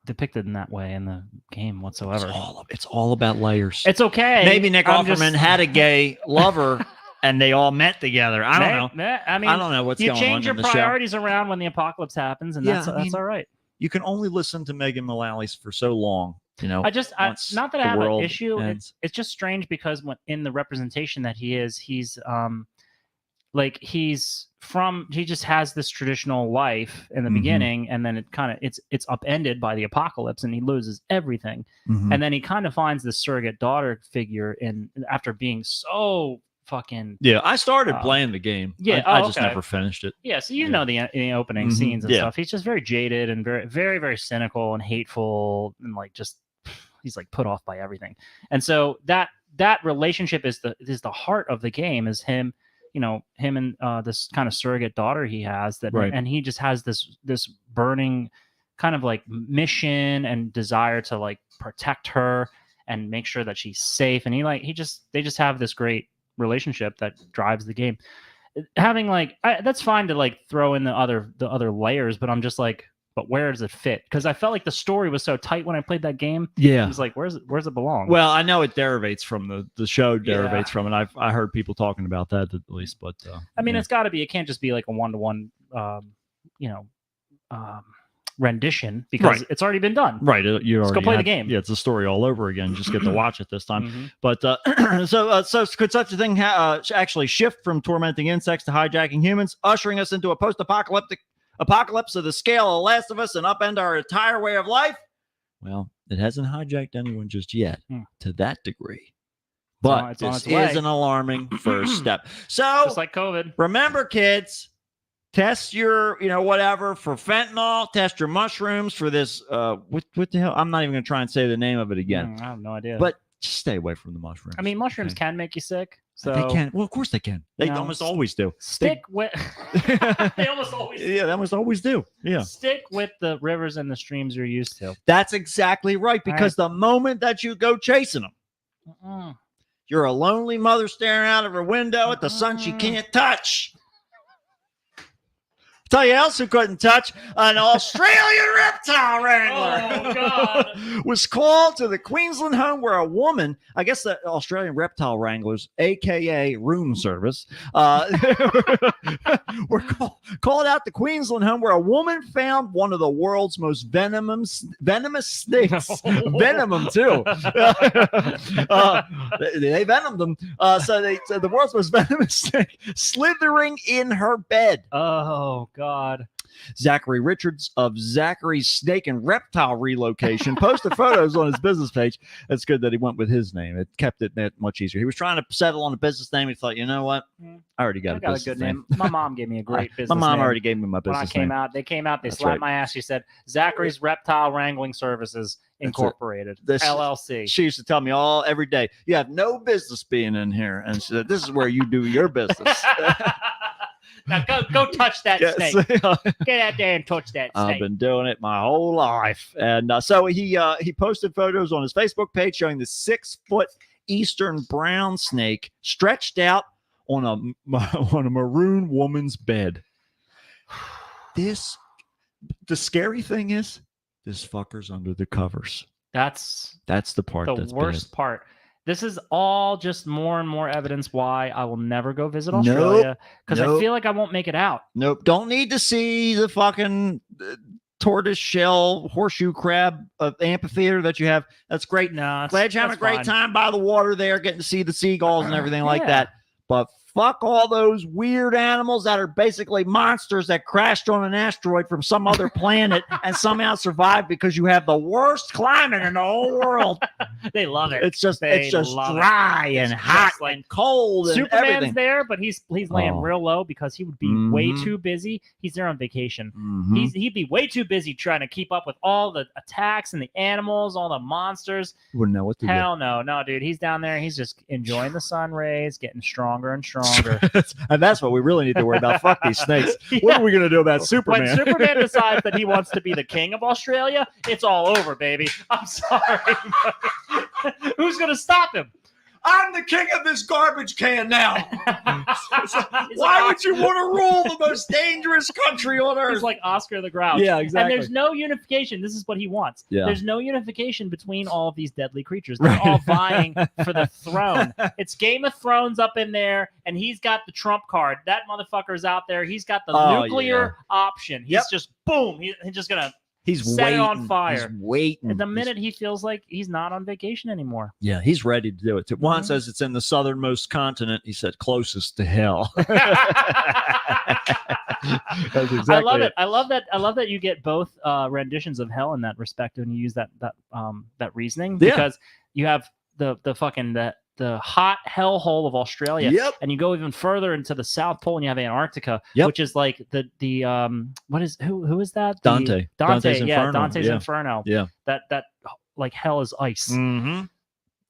depicted in that way in the game whatsoever. It's all about layers. It's okay. Maybe Nick I'm Offerman just- had a gay lover and they all met together. I don't know. I mean, I don't know what's you going change on your in the show. priorities around when the apocalypse happens, and Yeah, that's I mean, that's all right. You can only listen to Megan Mullally for so long. You know, I not that I have an issue. ends. It's just strange because when in the representation that he's like he just has this traditional life in the beginning, and then it's upended by the apocalypse, and he loses everything, and then he kind of finds this surrogate daughter figure in after being so fucking I started playing the game. Yeah, I oh, just okay. never finished it. Yeah, so you know the opening scenes and stuff. He's just very jaded and very, very, very cynical and hateful, and like just he's like put off by everything. And so that relationship is the heart of the game. Is him, him and this kind of surrogate daughter he has that, Right. and he just has this burning kind of like mission and desire to like protect her and make sure that she's safe. And they just have this great relationship that drives the game. Having that's fine to like throw in the other layers, but I'm just like, but where does it fit? Because I felt like the story was so tight when I played that game. Yeah. It was like, where's it belong? Well, I know it derivates from the show derivates from it. I heard people talking about that at least, but I mean, it's got to be. It can't just be like a 1-to-1, rendition because it's already been done. Right. You Let's go already play the had- game. Yeah, it's a story all over again. Just get to watch it this time. Mhm. But so could such a thing actually shift from tormenting insects to hijacking humans, ushering us into a post-apocalyptic apocalypse of the scale of Last of Us and upend our entire way of life? Well, it hasn't hijacked anyone just yet to that degree. But it's on this its way. is an alarming first step. So Just like COVID. remember, kids, test your, whatever for fentanyl, test your mushrooms for this. What the hell? I'm not even going to try and say the name of it again. I have no idea. But just stay away from the mushrooms. I mean, mushrooms can make you sick. So They can. Well, of course they can. They No, almost always do. stick with. They almost always. Yeah, they almost always do. Yeah. Stick with the rivers and the streams you're used to. That's exactly right. Because the moment that you go chasing them, Mm-mm. you're a lonely mother staring out of her window at the sun she can't touch. Tell you else who couldn't touch, an Australian reptile wrangler Oh, God. was called to the Queensland home where a woman, I guess the Australian reptile wranglers, aka room service, were called out to Queensland home where a woman found one of the world's most venomous snakes. Venom them too. They venomed them. So the world's most venomous snake slithering in her bed. Oh God. Zachary Richards of Zachary's Snake and Reptile Relocation posted photos on his business page. It's good that he went with his name. It kept it much easier. He was trying to settle on a business name. He thought, you know what? I already got, I got a good name. My mom gave me a great business My mom name. already gave me my When I business came name. out, they That's slapped right. my ass. She said, Zachary's Reptile Wrangling Services Incorporated, LLC. She used to tell me every day, you have no business being in here. And she said, this is where you do your business. Now go touch that Yes. snake. Get out there and touch that I've snake. been doing it my whole life. And so he posted photos on his Facebook page showing the 6-foot eastern brown snake stretched out on a maroon woman's bed. The scary thing is, this fucker's under the covers. That's the part the that's worst bad. part. This is all just more and more evidence why I will never go visit Australia, because I feel like I won't make it out. Nope. Don't need to see the fucking tortoise shell horseshoe crab amphitheater that you have. That's great. No, Glad you're having a great time by the water there, getting to see the seagulls and everything like Yeah. that. But fuck all those weird animals that are basically monsters that crashed on an asteroid from some other planet and somehow survived because you have the worst climate in the whole world. They love it. It's just They love it. dry and It's hot just like and cold and Superman's everything. there, but he's laying Oh. real low because he would be way Mhm. too busy. He's there on vacation. Mhm. He'd be way too busy trying to keep up with all the attacks and the animals, all the monsters. Wouldn't know what to Hell no, dude. He's down there. He's just enjoying the sun rays, getting stronger and stronger. do. And that's what we really need to worry about. Fuck these snakes. What are we going to do about Superman? When Superman decides that he wants to be the king of Australia, it's all over, baby. I'm sorry. but who's going to stop him? I'm the king of this garbage can now. Why would you want to rule the most dangerous country on earth? He's like Oscar the Grouch. Yeah, exactly. And there's no unification. This is what he wants. Yeah. There's no unification between all of these deadly creatures. They're all vying for the throne. It's Game of Thrones up in there, and he's got the Trump card. That motherfucker's out there. He's got the Oh, nuclear option. He's Yep. just boom. He's just gonna He's set waiting. it on fire. He's waiting. And the minute he feels like he's not on vacation anymore. Yeah, he's ready to do it. Juan Mhm. says it's in the southernmost continent. He said closest to hell. That's exactly I love it. I love that you get both renditions of hell in that respect when you use that reasoning, Yeah. because you have the hot hellhole of Australia, Yep. and you go even further into the South Pole and you have Antarctica, Yep. which is like the what is who is that? Dante. Dante's Inferno. Dante's Yeah. Inferno. Yeah. That like hell is ice. Mm-hmm.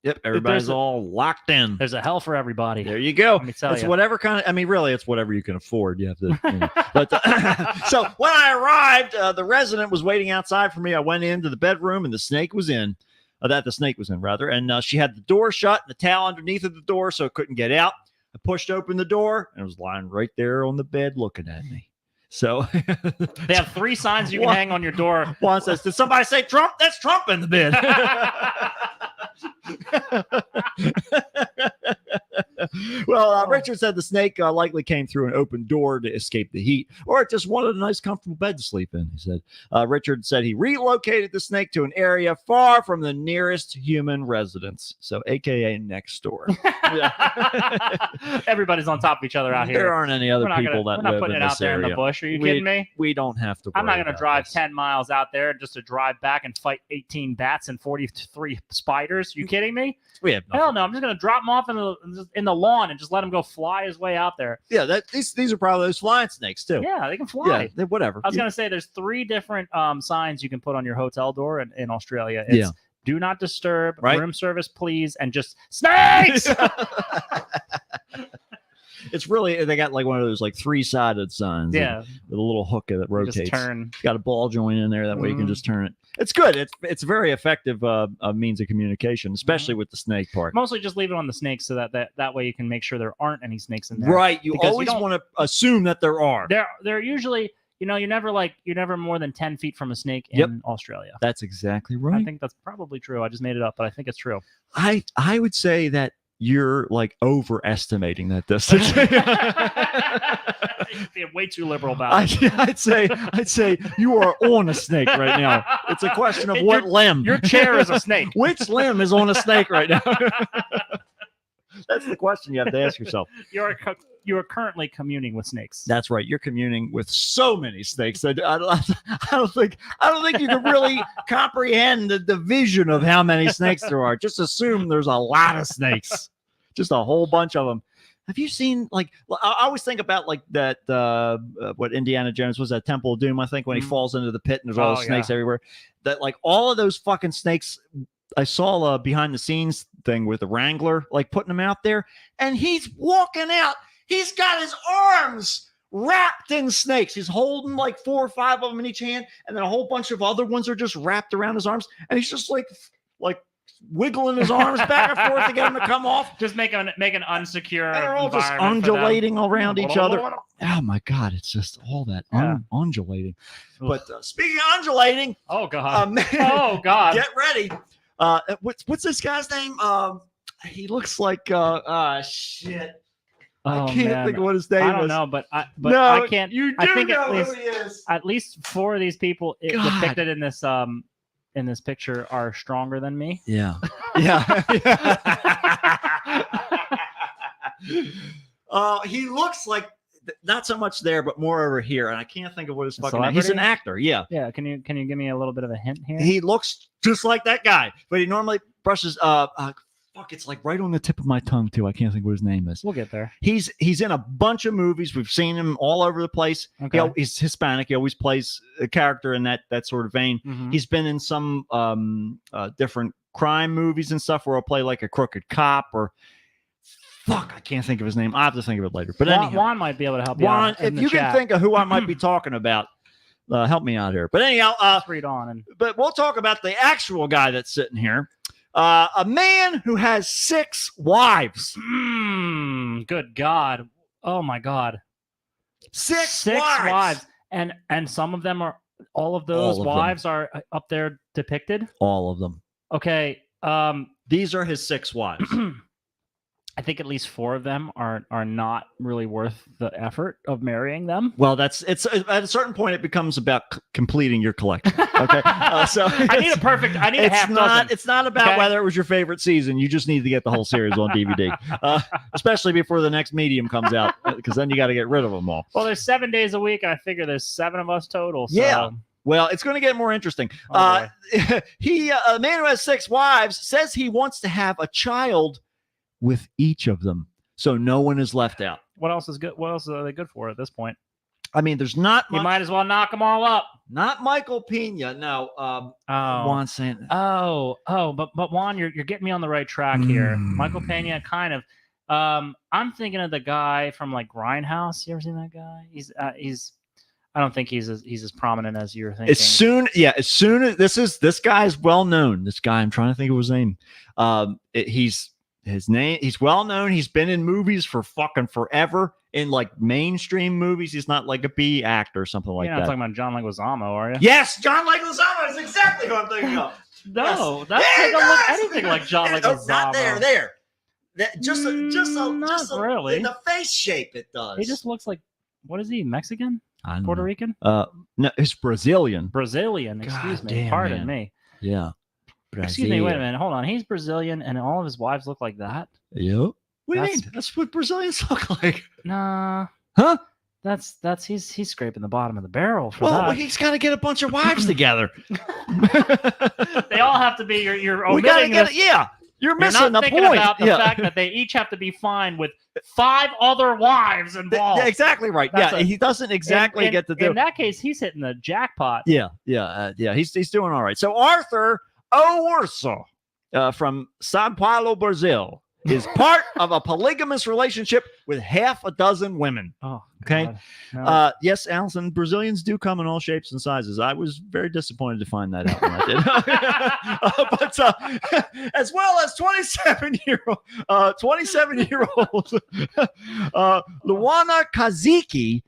Yep. Everybody's There's a- all locked in. There's a hell for everybody. There you go. Let me tell It's you. whatever kind of. I mean, really, it's whatever you can afford. You have to. But so when I arrived, the resident was waiting outside for me. I went into the bedroom, and the snake was in. The snake was in, rather, and she had the door shut and the towel underneath of the door, so it couldn't get out. I pushed open the door, and it was lying right there on the bed, looking at me. So They have 3 signs you can What? hang on your door. Juan says, "Did somebody say Trump? That's Trump in the bed." Well, Richard said the snake likely came through an open door to escape the heat, or it just wanted a nice, comfortable bed to sleep in. He said. Richard said he relocated the snake to an area far from the nearest human residence, so AKA next door. Everybody's on top of each other out here. There aren't any other We're not people gonna- that we're not live putting in it this out there in the area. bush. Are you kidding me? We don't have to. I'm not worry going to about drive this. 10 miles out there just to drive back and fight 18 bats and 43 spiders. You kidding me? We have nothing. Hell no. I'm just going to drop him off in the lawn and just let him go fly his way out there. Yeah, these are probably those flying snakes too. Yeah, they can fly. Yeah, whatever. I was going to say there's 3 different signs you can put on your hotel door in Australia. It's Yeah. do not disturb, Right. room service, please, and just snakes. It's really, they got like one of those like 3-sided signs. Yeah. With a little hook that You rotates. just turn. It's got a ball joint in there. That way you can Mhm. just turn it. It's good. It's a very effective means of communication, especially with the snake part. Mostly just leave it on the snakes so that way you can make sure there aren't any snakes in there. Right. You Because you always don't- want to assume that there are. They're usually, you're never more than 10 feet from a snake in Yep. Australia. That's exactly I right. think that's probably true. I just made it up, but I think it's true. I would say that you're like overestimating that distance. You're being way too liberal about it. I'd say you are on a snake right now. It's a question of what limb. Your chair is a snake. Which limb is on a snake right now? That's the question you have to ask yourself. You are currently communing with snakes. That's right. You're communing with so many snakes. I don't think you can really comprehend the division of how many snakes there are. Just assume there's a lot of snakes, just a whole bunch of them. Have you seen I always think about like that what Indiana Jones was, that Temple of Doom, I think, when he falls into the pit and there's all Oh, the snakes yeah. everywhere. That like all of those fucking snakes. I saw a behind the scenes thing with the Wrangler, like putting them out there, and he's walking out. He's got his arms wrapped in snakes. He's holding like 4 or 5 of them in each hand, and then a whole bunch of other ones are just wrapped around his arms, and he's just like wiggling his arms back and forth to get him to come off. Just make an unsecure. And they're all just environment for them. undulating around each other. Oh my God, it's just all that undulating. But speaking of undulating, oh God, man, oh God, get ready. What's this guy's name? He looks like shit. I Oh, can't man. think of what his name is. I don't know, but I can't. You do I think know who he is. at least 4 of these people depicted in this picture are stronger than me. Yeah. Yeah. He looks like not so much there, but more over here. And I can't think of what his fucking name. He's an actor. Yeah. Yeah. Can you give me a little bit of a hint here? He looks just like that guy, but he normally brushes fuck, it's like right on the tip of my tongue too. I can't think what his name is. We'll get there. He's in a bunch of movies. We've seen him all over the place. Okay. He's Hispanic. He always plays a character in that sort of vein. Mhm. He's been in some different crime movies and stuff where he'll play like a crooked cop or fuck, I can't think of his name. I'll have to think of it later. But anyhow, Juan might be able to help you Juan, out. in if the you chat. can think of who I might be talking about, help me out here. But anyhow, Just read on and but we'll talk about the actual guy that's sitting here. A man who has 6 wives. Good God. Oh my God. 6 wives. And some of them are all of those All of them. wives are up there depicted. All of them. Okay. These are his 6 wives. I think at least 4 of them are not really worth the effort of marrying them. Well, it's at a certain point it becomes about completing your collection. Okay, so I need a half dozen. It's not about Okay? whether it was your favorite season. You just need to get the whole series on DVD, especially before the next medium comes out, because then you got to get rid of them all. Well, there's 7 days a week, and I figure there's 7 of us total. So. Yeah. Well, it's going to get more interesting. Oh, A man who has 6 wives says he wants to have a child with each of them, so no one is left out. What else is good? What else are they good for at this point? I mean, there's not You much. might as well knock them all up. Not Michael Pena. No. Juan saying. But Juan, you're getting me on the right track here. Mm. Michael Pena, kind of. I'm thinking of the guy from like Grindhouse. You ever seen that guy? He's. I don't think he's as prominent as you're thinking. As soon as this guy is well known. This guy, I'm trying to think of his name. He's well known. He's been in movies for fucking forever. In like mainstream movies, he's not like a B actor or something like You're not that. talking about John Leguizamo, are you? Yes, John Leguizamo is exactly who I'm thinking of. No, Yes. that Yeah, doesn't look yes. anything like John Leguizamo. Not there. Just really. in the face shape it does. He just looks like, what is he? Mexican? I don't Puerto know. Rican? No, he's Brazilian. Brazilian. Excuse God me. damn, Pardon man. me. Yeah. Excuse me. Wait a minute. Hold on. He's Brazilian, and all of his wives look like that. Yep. What do you That's- mean? That's what Brazilians look like. Nah. Huh? That's he's scraping the bottom of the barrel for Well, that. he's got to get a bunch of wives together. They all have to be. You're We got to omitting get this. it. Yeah. You're You're missing not the thinking point. about the Yeah. fact that they each have to be fine with 5 other wives involved. Yeah, exactly right. That's Yeah, a- he doesn't exactly get to do. In that case, he's hitting the jackpot. Yeah. He's doing all right. So Arthur Ourso from Sao Paulo, Brazil, is part of a polygamous relationship with half a dozen women. Oh, Okay. God. No. Yes, Allison, Brazilians do come in all shapes and sizes. I was very disappointed to find that out when I did. But as well as 27-year-old Luana Kaziki,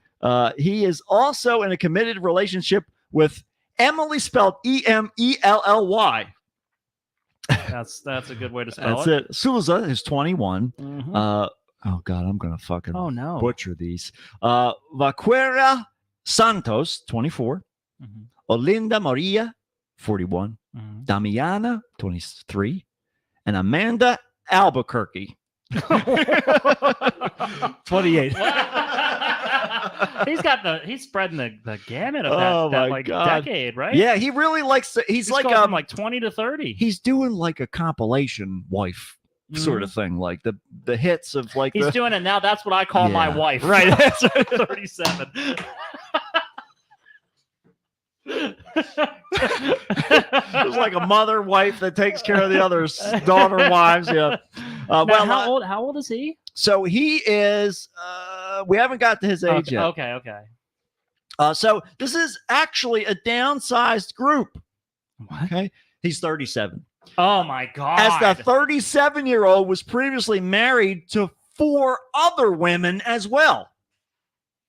he is also in a committed relationship with Emily, spelled Emelly. That's a good way to spell That's it. it. Souza is 21. Mhm. Oh God, I'm gonna fucking Oh no. butcher these. Vaquera Santos, 24. Mhm. Olinda Maria, 41. Mhm. Damiana, 23. And Amanda Albuquerque, 28. He's spreading the gamut of Oh, that my like God. decade, right? Yeah, he really likes to, he's like going a from like 20 to 30. he's doing like a compilation wife sort of thing, like the hits of like He's the, doing it now. That's what I call my Yeah. wife. Right. 37. There's like a mother wife that takes care of the other's daughter wives. Yeah. Now, how old is he? So he is. We haven't got to his age yet. Okay. So this is actually a downsized group. Okay, he's 37. Oh my god! As the 37-year-old was previously married to 4 other women as well.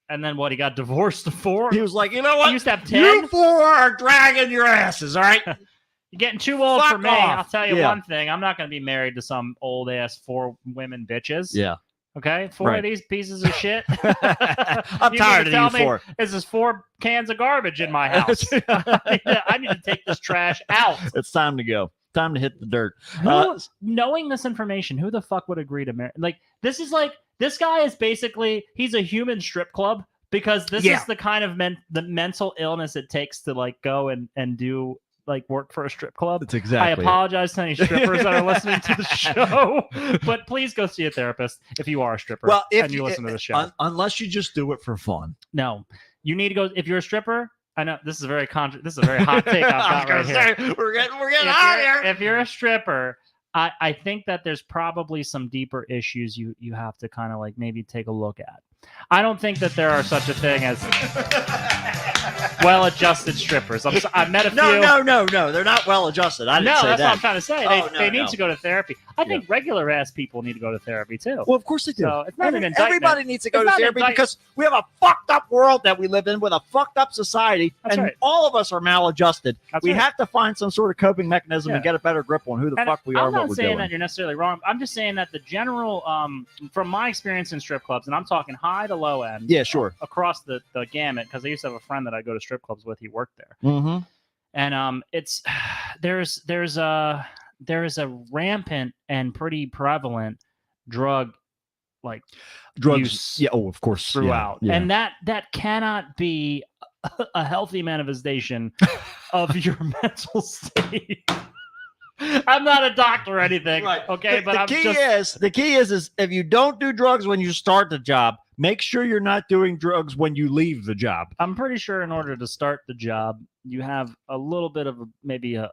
And then what? He got divorced for? He was like, you know He what? used to have 10. You 4 are dragging your asses, all right? You're getting too old Fuck for me. off. I'll tell you Yeah. one thing. I'm not going to be married to some old ass 4 women bitches. Yeah. Okay, 4 Right. of these pieces of shit. I'm You tired need of to tell you me 4. This is 4 cans of garbage in my house. I need to take this trash out. It's time to go. Time to hit the dirt. Knowing this information, who the fuck would agree to marry? Like, this guy is basically, he's a human strip club, because this Yeah. is the kind of the mental illness it takes to like go and do like work for a strip club. That's exactly I it. apologize to any strippers that are listening to the show, but please go see a therapist if you are a stripper Well, if and you listen to the show. Unless you just do it for fun. No, you need to go if you're a stripper. I know this is a very this is a very hot take I've got right here. We're getting If out you're- here. If you're a stripper, I think that there's probably some deeper issues you have to kind of like maybe take a look at. I don't think that there are such a thing as well-adjusted strippers. I met a few. No. They're not well adjusted. I didn't No, say that's that. what I'm trying to say. Oh, They no. need to go to therapy. I think regular ass people need to go to therapy too. Well, of course they do. So it's not an indictment. Everybody needs to go It's to not an therapy indictment. because we have a fucked up world that we live in with a fucked up society, That's and right. all of us are maladjusted. That's We right. have to find some sort of coping mechanism Yeah. and get a better grip on who the And fuck we are I'm and what not we're saying doing. that you're necessarily wrong. I'm just saying that the general, from my experience in strip clubs, and I'm talking high to low end. Yeah, sure. Across the gamut, because I used to have a friend that I go to strip clubs with. He worked there, Mm-hmm. and it's there's a rampant and pretty prevalent drug like Drugs. use Yeah. Oh, of course. yeah, throughout, yeah. and that cannot be a healthy manifestation of your mental state. I'm not a doctor or anything, okay? But the key is if you don't do drugs when you start the job, make sure you're not doing drugs when you leave the job. I'm pretty sure in order to start the job, you have a little bit of maybe a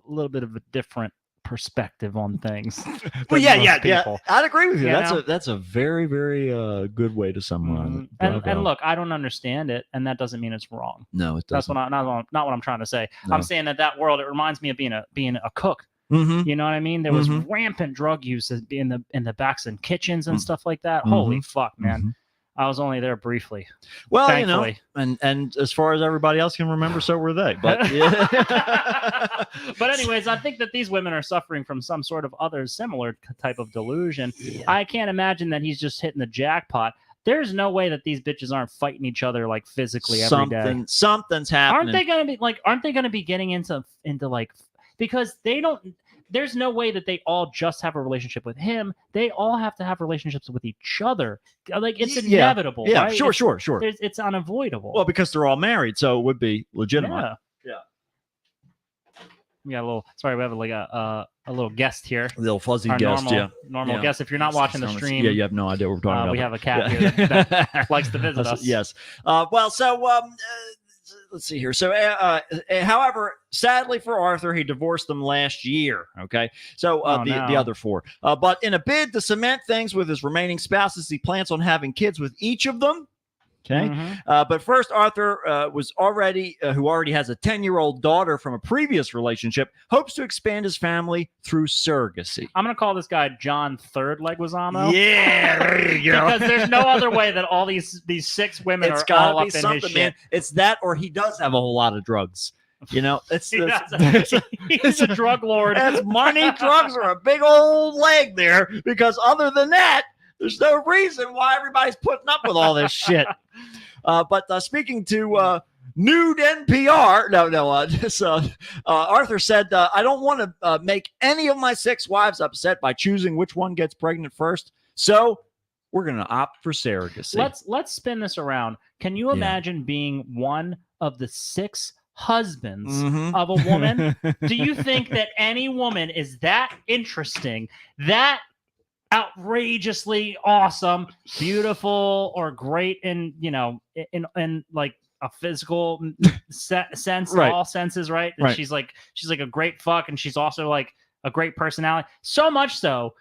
little bit of a different perspective on things. Well, than yeah. most people. I'd agree with you. You That's know? that's a very, very good way to summarize it. And look, I don't understand it, and that doesn't mean it's wrong. No, it That's doesn't. what not what I'm trying to say. No. I'm saying that world, it reminds me of being a cook. Mm-hmm. You know what I mean? There was Mhm. rampant drug use in the backs and kitchens and Mm. stuff like that. Mhm. Holy fuck, man! Mhm. I was only there briefly. Well, thankfully. and as far as everybody else can remember, so were they. But But anyways, I think that these women are suffering from some sort of other similar type of delusion. I can't imagine that he's just hitting the jackpot. There's no way that these bitches aren't fighting each other like physically every day. Something's happening. Aren't they gonna be getting into like, because they don't, there's no way that they all just have a relationship with him. They all have to have relationships with each other. Like, it's Yeah. inevitable. Yeah, right? sure, It's- sure. It's unavoidable. Well, because they're all married, so it would be legitimate. Yeah. We got a little. Sorry, we have like a little guest here. A little fuzzy Our guest, normal yeah. guest. If you're not watching the stream, Yeah, you have no idea what we're talking about. we have a cat Yeah. here that likes to visit us. Yes. Let's see here. So, however, sadly for Arthur, he divorced them last year. Okay. So the other 4. But in a bid to cement things with his remaining spouses, he plans on having kids with each of them. Okay. Mhm. But first, Arthur who already has a 10-year-old daughter from a previous relationship, hopes to expand his family through surrogacy. I'm gonna call this guy John Third Leguizamo. Yeah, there you go. Because there's no other way that all these 6 women It's are gotta all be up in something, his man. shit. It's that, or he does have a whole lot of drugs. You know, it's He's a drug lord. That's money. Drugs are a big old leg there, because other than that, there's no reason why everybody's putting up with all this shit. But speaking to Nude NPR, Arthur said, I don't want to make any of my 6 wives upset by choosing which one gets pregnant first, so we're going to opt for surrogacy. Let's spin this around. Can you imagine being one of the 6 husbands Mhm. of a woman? Do you think that any woman is that interesting, that outrageously awesome, beautiful, or great in like a physical sense, Right. all senses, right? And Right. she's like a great fuck, and she's also like a great personality. So much so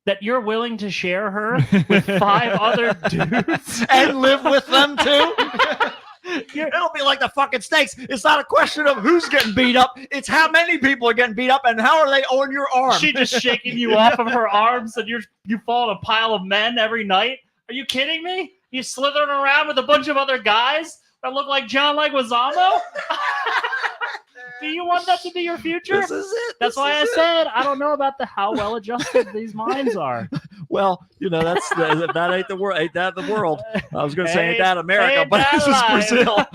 that you're willing to share her with 5 other dudes and live with them too? It'll be like the fucking snakes. It's not a question of who's getting beat up. It's how many people are getting beat up and how are they on your arm. She just shaking you off of her arms and you fall in a pile of men every night. Are you kidding me? You slithering around with a bunch of other guys that look like John Leguizamo? Do you want that to be your future? This is it. That's why I said I don't know about how well adjusted these minds are. Well, that's that ain't the world. Ain't that the world? I was going to say ain't that America, ain't but that this is Brazil.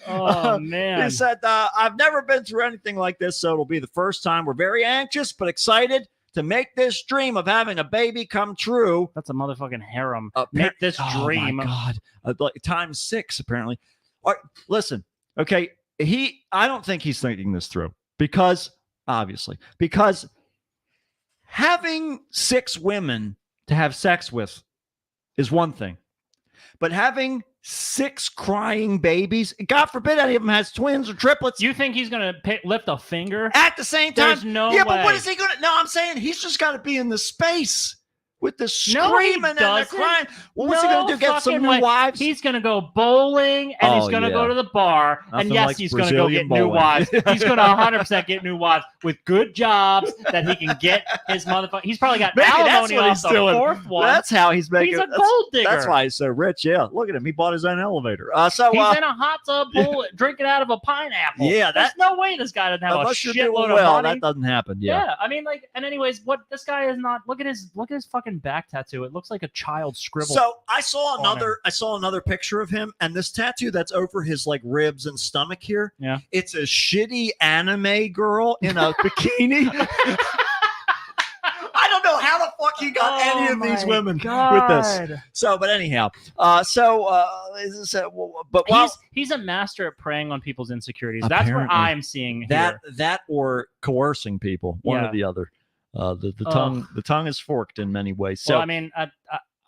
Oh man! He said, "I've never been through anything like this, so it'll be the first time. We're very anxious but excited to make this dream of having a baby come true." That's a motherfucking harem. Make this dream. Oh my God! Like times 6 apparently. All right, listen, okay. I don't think he's thinking this through because having 6 women to have sex with is one thing, but having 6 crying babies, God forbid any of them has twins or triplets. You think he's gonna lift a finger at the same time? There's no yeah, way. but what is he gonna? No, I'm saying he's just got to be in the space with the No, he screaming and the doesn't. crying. Well, what's he gonna do? Get some fucking new way. wives? He's gonna go bowling and he's gonna yeah. go to the bar. Nothing and yes, like he's gonna go Brazilian get new bowling. wives. He's gonna 100% get new wives with good jobs that he can get his motherfucker. He's probably got Maybe that's alimony what off he's the doing. 4th one. That's how he's making. He's a that's- gold digger. That's why he's so rich. Yeah, look at him. He bought his own elevator. He's in a hot tub pool drinking out of a pineapple. Yeah, There's no way this guy doesn't have unless a you're doing shitload of well, money. that doesn't happen. Yeah. I mean, like, and anyways, what this guy is not. Look at his fucking back tattoo. It looks like a child scribble. So I saw on another picture of him, and this tattoo that's over his like ribs and stomach here. Yeah, it's a shitty anime girl in a bikini. I don't know how the fuck he got any of these women with this. So, but anyhow, but while he's a master at preying on people's insecurities. That's what Apparently. I'm seeing that here. or coercing people, one or Yeah. the other. The tongue is forked in many ways. So Well, I mean,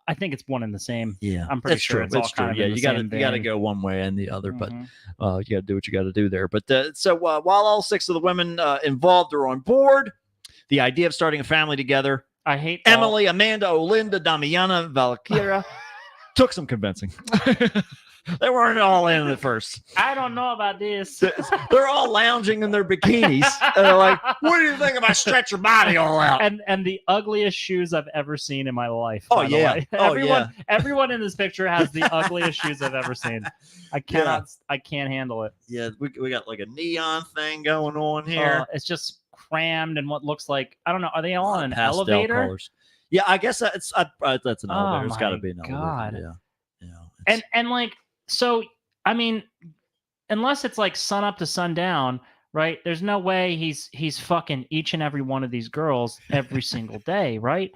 I think it's one and the same. yeah, I'm pretty that's sure true. it's That's all true. kind of Yeah, in the you got same to vein. go one way and the other, but Mhm. you got to do what you got to do there. But while all 6 of the women involved are on board, the idea of starting a family together, I hate Emily, Amanda, Olinda, Damiana, Valkyria, took some convincing. They weren't all in at first. I don't know about this. They're all lounging in their bikinis. And they're like, "What do you think if I stretch your body all out?" And the ugliest shoes I've ever seen in my life. Oh, by the yeah. way. Oh, Everyone in this picture has the ugliest shoes I've ever seen. I can't handle it. Yeah, we got like a neon thing going on here. It's just crammed in what looks like, I don't know. Are they all in an Pastel elevator? colors. Yeah, I guess that's an elevator. Oh, It's got to my be an God. elevator. Yeah. And like, so I mean, unless it's like sun up to sundown, right? There's no way he's fucking each and every one of these girls every single day, right?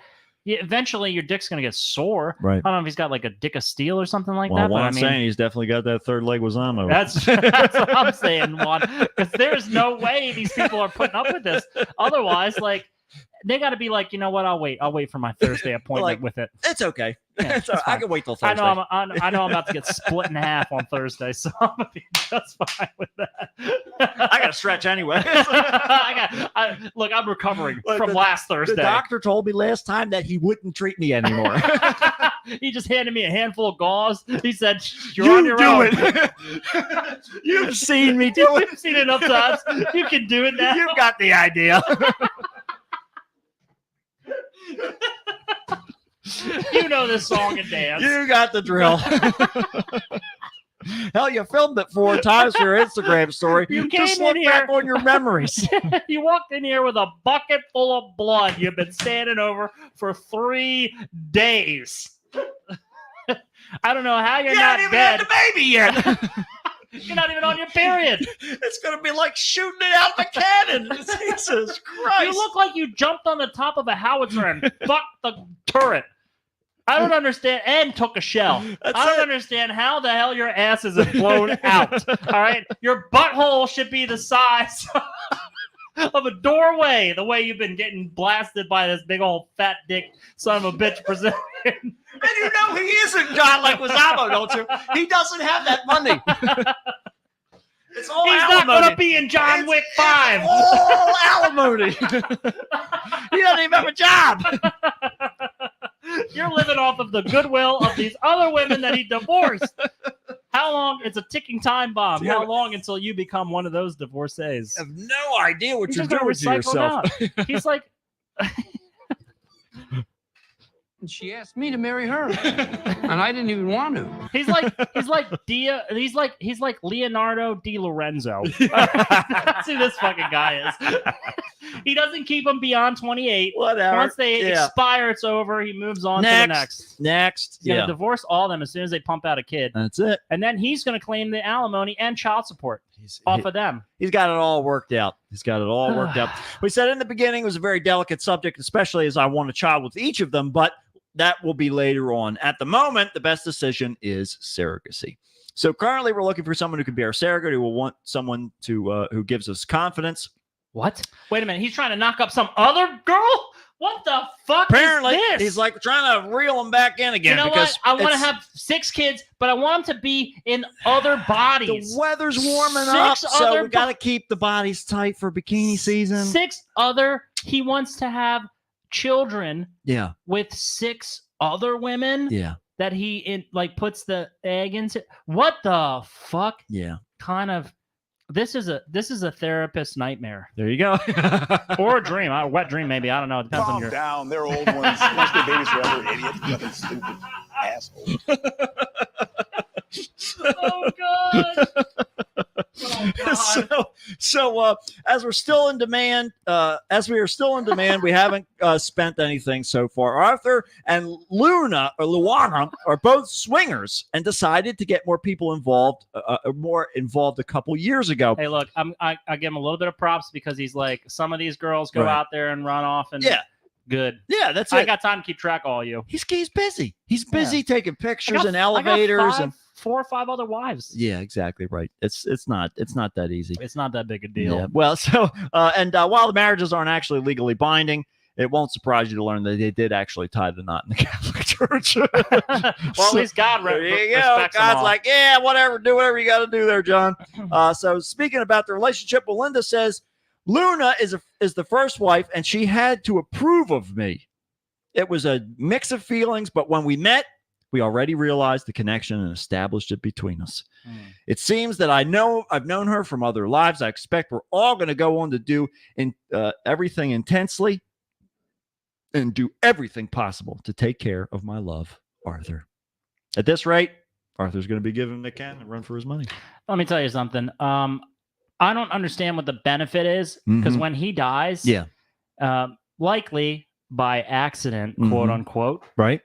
Yeah, eventually your dick's gonna get sore. Right. I don't know if he's got like a dick of steel or something like Well, that. what But I'm saying, he's definitely got that third leg with Zamo. that's what I'm saying, Juan. Because there's no way these people are putting up with this. Otherwise, like, they got to be like, you know what? I'll wait for my Thursday appointment Like, with it. It's okay. Yeah, It's all right. I fine. can wait till I Thursday. know I know I'm about to get split in half on Thursday, so I'm gonna be just fine with that. I got to stretch anyway. Look, I'm recovering Look, from last Thursday. The doctor told me last time that he wouldn't treat me anymore. He just handed me a handful of gauze. He said, "You're on your own. You've seen me do it. You've seen it enough times. You can do it now." You've got the idea. You know this song and dance. You got the drill. Hell, you filmed it 4 times for your Instagram story. You came Just in look back here- on your memories. You walked in here with a bucket full of blood you've been standing over for 3 days. I don't know how you're You not haven't even dead. had the baby yet. You're not even on your period. It's going to be like shooting it out of a cannon. Jesus Christ. You look like you jumped on the top of a howitzer and fucked the turret. I don't understand. And took a shell. I don't understand how the hell your ass isn't blown out. All right? Your butthole should be the size of a doorway, the way you've been getting blasted by this big old fat dick son of a bitch Brazilian. And you know he isn't John Leguizamo, don't you? He doesn't have that money. It's all He's alimony. not going to be in John Wick 5. All alimony. He doesn't even have a job. You're living off of the goodwill of these other women that he divorced. How long? It's a ticking time bomb. How long until you become one of those divorcees? I have no idea what He's you're just gonna doing to yourself. recycle down. He's like, And she asked me to marry her, and I didn't even want to. he's like Leonardo Di Lorenzo. That's who this fucking guy is. He doesn't keep them beyond 28. Whatever. Once they expire, it's over. He moves on to the next. Next. He's gonna divorce all of them as soon as they pump out a kid, That's it. and then he's gonna claim the alimony and child support off of them. He's got it all worked out. He's got it all worked out. We said in the beginning it was a very delicate subject, especially as I want a child with each of them, but that will be later on. At the moment, the best decision is surrogacy. So currently we're looking for someone who can be our surrogate, who will want someone to who gives us confidence. What? Wait a minute. He's trying to knock up some other girl? What the fuck Apparently, is this? he's like trying to reel them back in again. You know because what? I want to it's- have 6 kids, but I want them to be in other bodies. The weather's warming 6 up, so other we got to keep the bodies tight for bikini season. 6 other. He wants to have children Yeah, with 6 other women yeah, that he puts the egg into. What the fuck? yeah. Kind of. This is a therapist nightmare There you go. or a dream, a wet dream maybe. I don't know. It depends on Calm your. down. They're old ones. Once their babies forever, idiot. Fucking stupid asshole. Oh god. Oh, God. So as we're still in demand, we haven't spent anything so far. Arthur and Luana are both swingers and decided to get more people involved, a couple years ago. Hey, look, I give him a little bit of props because he's like, some of these girls go Right. out there and run off and Yeah. good. Yeah, that's I it. got time to keep track of all you. He's busy. He's busy taking pictures in I got elevators and 4 or 5 other wives. yeah, exactly right. It's not that easy. It's not that big a deal. Yeah. Well, so while the marriages aren't actually legally binding, it won't surprise you to learn that they did actually tie the knot in the Catholic Church. Well, at least God There you go. respects them God's all. like, yeah, whatever, do whatever you got to do there, John. So speaking about the relationship, Belinda says Luna is the first wife, and she had to approve of me. It was a mix of feelings, but when we met, we already realized the connection and established it between us. It seems that I've known her from other lives. I expect we're all going to go on to do everything intensely and do everything possible to take care of my love, Arthur. At this rate, Arthur's going to be giving McCann a run for his money. Let me tell you something. I don't understand what the benefit is because when he dies, Yeah. Likely by accident, Mhm. quote unquote, Right?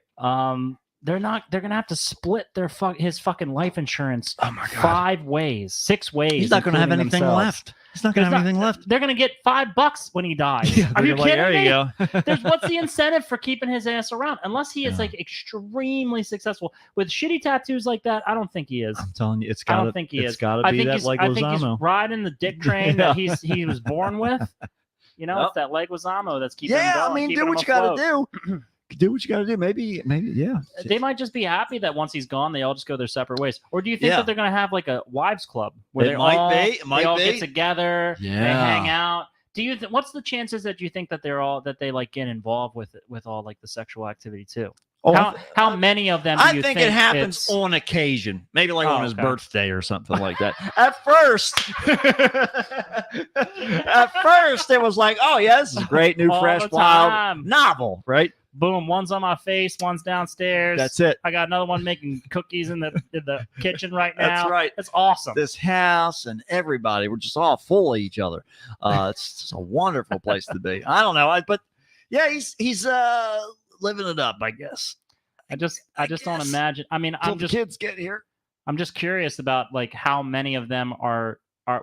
they're gonna have to split his fucking life insurance Oh my God. 5 ways, 6 ways. He's not going to have including anything themselves. left. He's not going to have anything left. They're gonna get $5 when he dies. Yeah, Are they're you like, kidding there me? you go. What's the incentive for keeping his ass around? Unless he is Yeah. like extremely successful with shitty tattoos like that. I don't think he is. I'm telling you, it's I got don't to think he is. It's got to I be think that he's. I think he's Leguizamo. riding the dick train that he was born with. You know, it's that Leguizamo that's keeping him Yeah, going. I mean, keeping do him what you got afloat. to do. Do what you got to do. Maybe, yeah. They might just be happy that once he's gone, they all just go their separate ways. Or do you think Yeah. that they're going to have like a wives club where It they might all, be. It might they all be. get together, they Yeah. hang out? Do you what's the chances that you think that they like get involved with all like the sexual activity too? Oh, How many of them? Do I you think it happens it's- on occasion, maybe like Oh, on his okay. birthday or something like that. At first, it was like, oh yeah, this is a great new, All fresh, the wild time. novel, right? Boom! One's on my face, one's downstairs. That's it. I got another one making cookies in the kitchen right now. That's right. That's awesome. This house and everybody, we're just all full of each other. It's just a wonderful place to be. I don't know, but yeah, he's living it up, I guess. I just don't guess. imagine. I mean, Till the kids get here. I'm just curious about like how many of them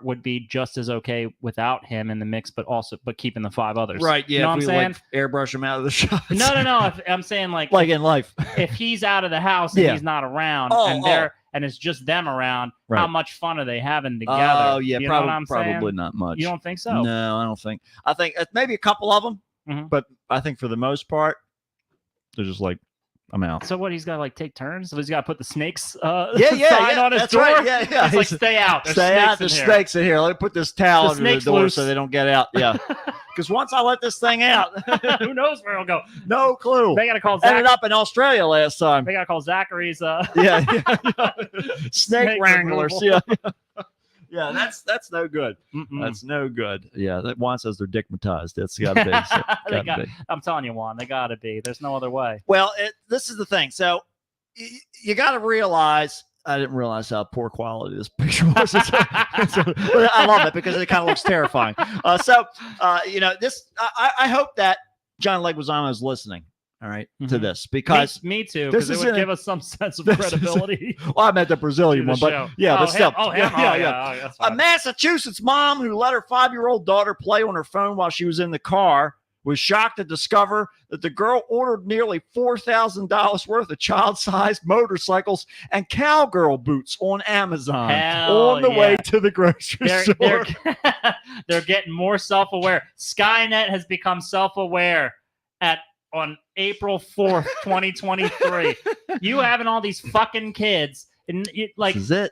would be just as okay without him in the mix, but keeping the 5 others. Right? Yeah. You know what I'm if we saying? like airbrush him out of the shot. No. I'm saying like in life. if he's out of the house and Yeah. he's not around Oh, and it's just them around, Right. how much fun are they having together? Oh yeah, You know what I'm probably saying? not much. You don't think so? No, I don't think. I think maybe a couple of them, Mhm. but I think for the most part, they're just like, I'm out. So what? He's got to like take turns. So he's got to put the snakes sign on his that's door. right. Yeah. He's like, stay out. There's Stay out. snakes There's in here." snakes in here. Let me put this towel The under the snake's door loose. so they don't get out. Yeah. because once I let this thing out, Who knows where it'll go? no clue. They got to call Ended Zach. up in Australia last time. They got to call Zachary's. Yeah, snake wranglers. removal. Yeah. Yeah, that's no good. Mm-mm. That's no good. Yeah, that Juan says they're dickmatized. That's got to be. So, They gotta be. I'm telling you, Juan, they got to be. There's no other way. Well, this is the thing. So you got to realize. I didn't realize how poor quality this picture was. I love it because it kind of looks terrifying. This. I hope that John Leguizamo is listening. All right, to this because Me too, this because it is would in a- give us some sense of this is- credibility. well, I meant the Brazilian to one, the but show. yeah, but him. still, Oh, him. yeah. That's A fine. Massachusetts mom who let her 5-year-old daughter play on her phone while she was in the car was shocked to discover that the girl ordered nearly $4,000 worth of child-sized motorcycles and cowgirl boots on Amazon Hell on the way yeah. to the grocery store. They're getting more self-aware. Skynet has become self-aware on April 4th, 2023. You having all these fucking kids. And This is it.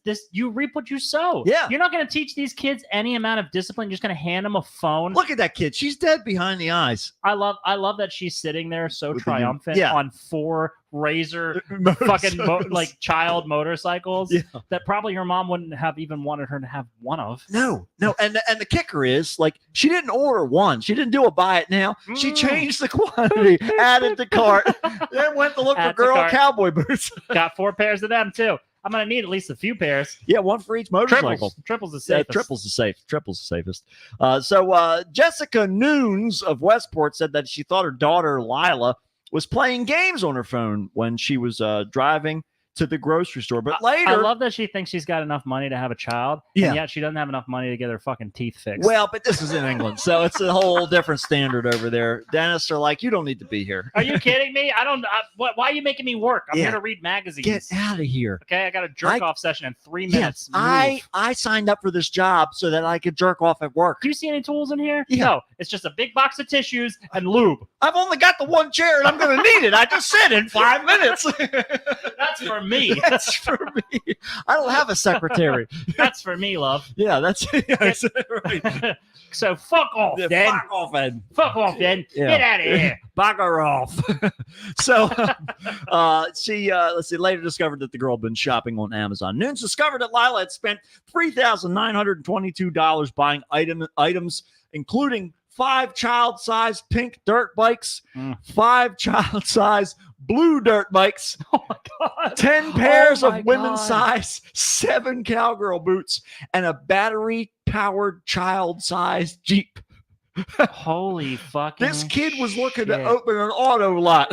this you reap what you sow. Yeah. You're not going to teach these kids any amount of discipline. You're just going to hand them a phone. Look at that kid. She's dead behind the eyes. I love that she's sitting there so With the new- triumphant yeah. on 4 Razor fucking Motorcycles. child motorcycles Yeah. that probably her mom wouldn't have even wanted her to have one of. No. And the kicker is, like, she didn't order one. She didn't do a buy it now. She changed the quantity, added the cart, then went to look for Add to girl cart. cowboy boots. Got 4 pairs of them too. I'm gonna need at least a few pairs. Yeah, one for each motorcycle. Triples is Yeah, safest. triple's the safe. Triple's the safest. Jessica Noons of Westport said that she thought her daughter Lila was playing games on her phone when she was driving to the grocery store. But later, I love that she thinks she's got enough money to have a child, Yeah. and yet she doesn't have enough money to get her fucking teeth fixed. well, but this is in England, so it's a whole different standard over there. Dentists are like, you don't need to be here. Are you kidding me? Why are you making me work? I'm Yeah. here to read magazines. Get out of here. Okay, I got a jerk off session in 3 minutes. Yes, Move. I signed up for this job so that I could jerk off at work. Do you see any tools in here? Yeah. No, it's just a big box of tissues and lube. I've only got the one chair and I'm going to need it. I just said in 5 minutes. That's for me. That's for me. I don't have a secretary. That's for me, love. Yeah, that's right. So fuck off, Yeah, then. fuck off, Ed. Fuck off, then. Yeah. Get out of here. Bugger off. So she let's see, later discovered that the girl had been shopping on Amazon. Noons discovered that Lila had spent $3,922 buying items, including 5 child-sized pink dirt bikes, 5 child-sized blue dirt bikes, Oh my god. 10 pairs Oh my of women's God. size, 7 cowgirl boots, and a battery-powered child-sized Jeep. Holy fucking This kid was looking to shit. open an auto lot.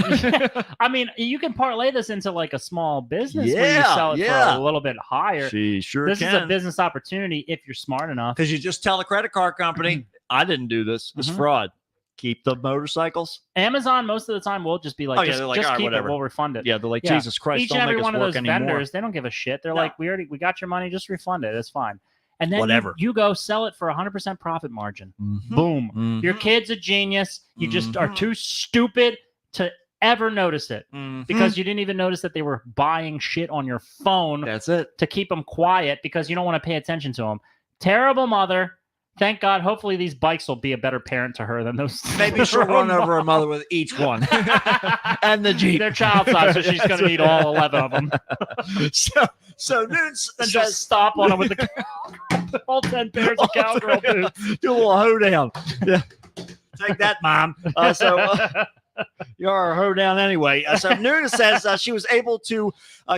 I mean, you can parlay this into like a small business where you Yeah, sell it yeah. for a little bit higher. She sure This is a can. business opportunity if you're smart enough. Because you just tell the credit card company, I didn't do this. It's Mhm. fraud. Keep the motorcycles. Amazon most of the time will just be like, Oh, yeah, just, they're like, just "All right, keep whatever." it. We'll refund it. Yeah, they're like, Yeah. Jesus Christ, Each don't and every make us one of work those anymore. vendors, they don't give a shit. They're No. like, we got your money, just refund it. It's fine. And then Whatever. you go sell it for 100% profit margin. Mhm. Boom. Mhm. Your kid's a genius. You just are Mhm. too stupid to ever notice it Mhm. because you didn't even notice that they were buying shit on your phone That's it. to keep them quiet because you don't want to pay attention to them. Terrible mother. Thank God. Hopefully these bikes will be a better parent to her than those. Maybe she'll run over her mother with each one. And the Jeep. They're child size, so she's going to need all 11 of them. So Noons And says, just stop on them with the all 10 pairs of cowgirl boots. do a little hoedown. Yeah. Take that, Mom. You're a hoedown anyway. So Nunes says she was able to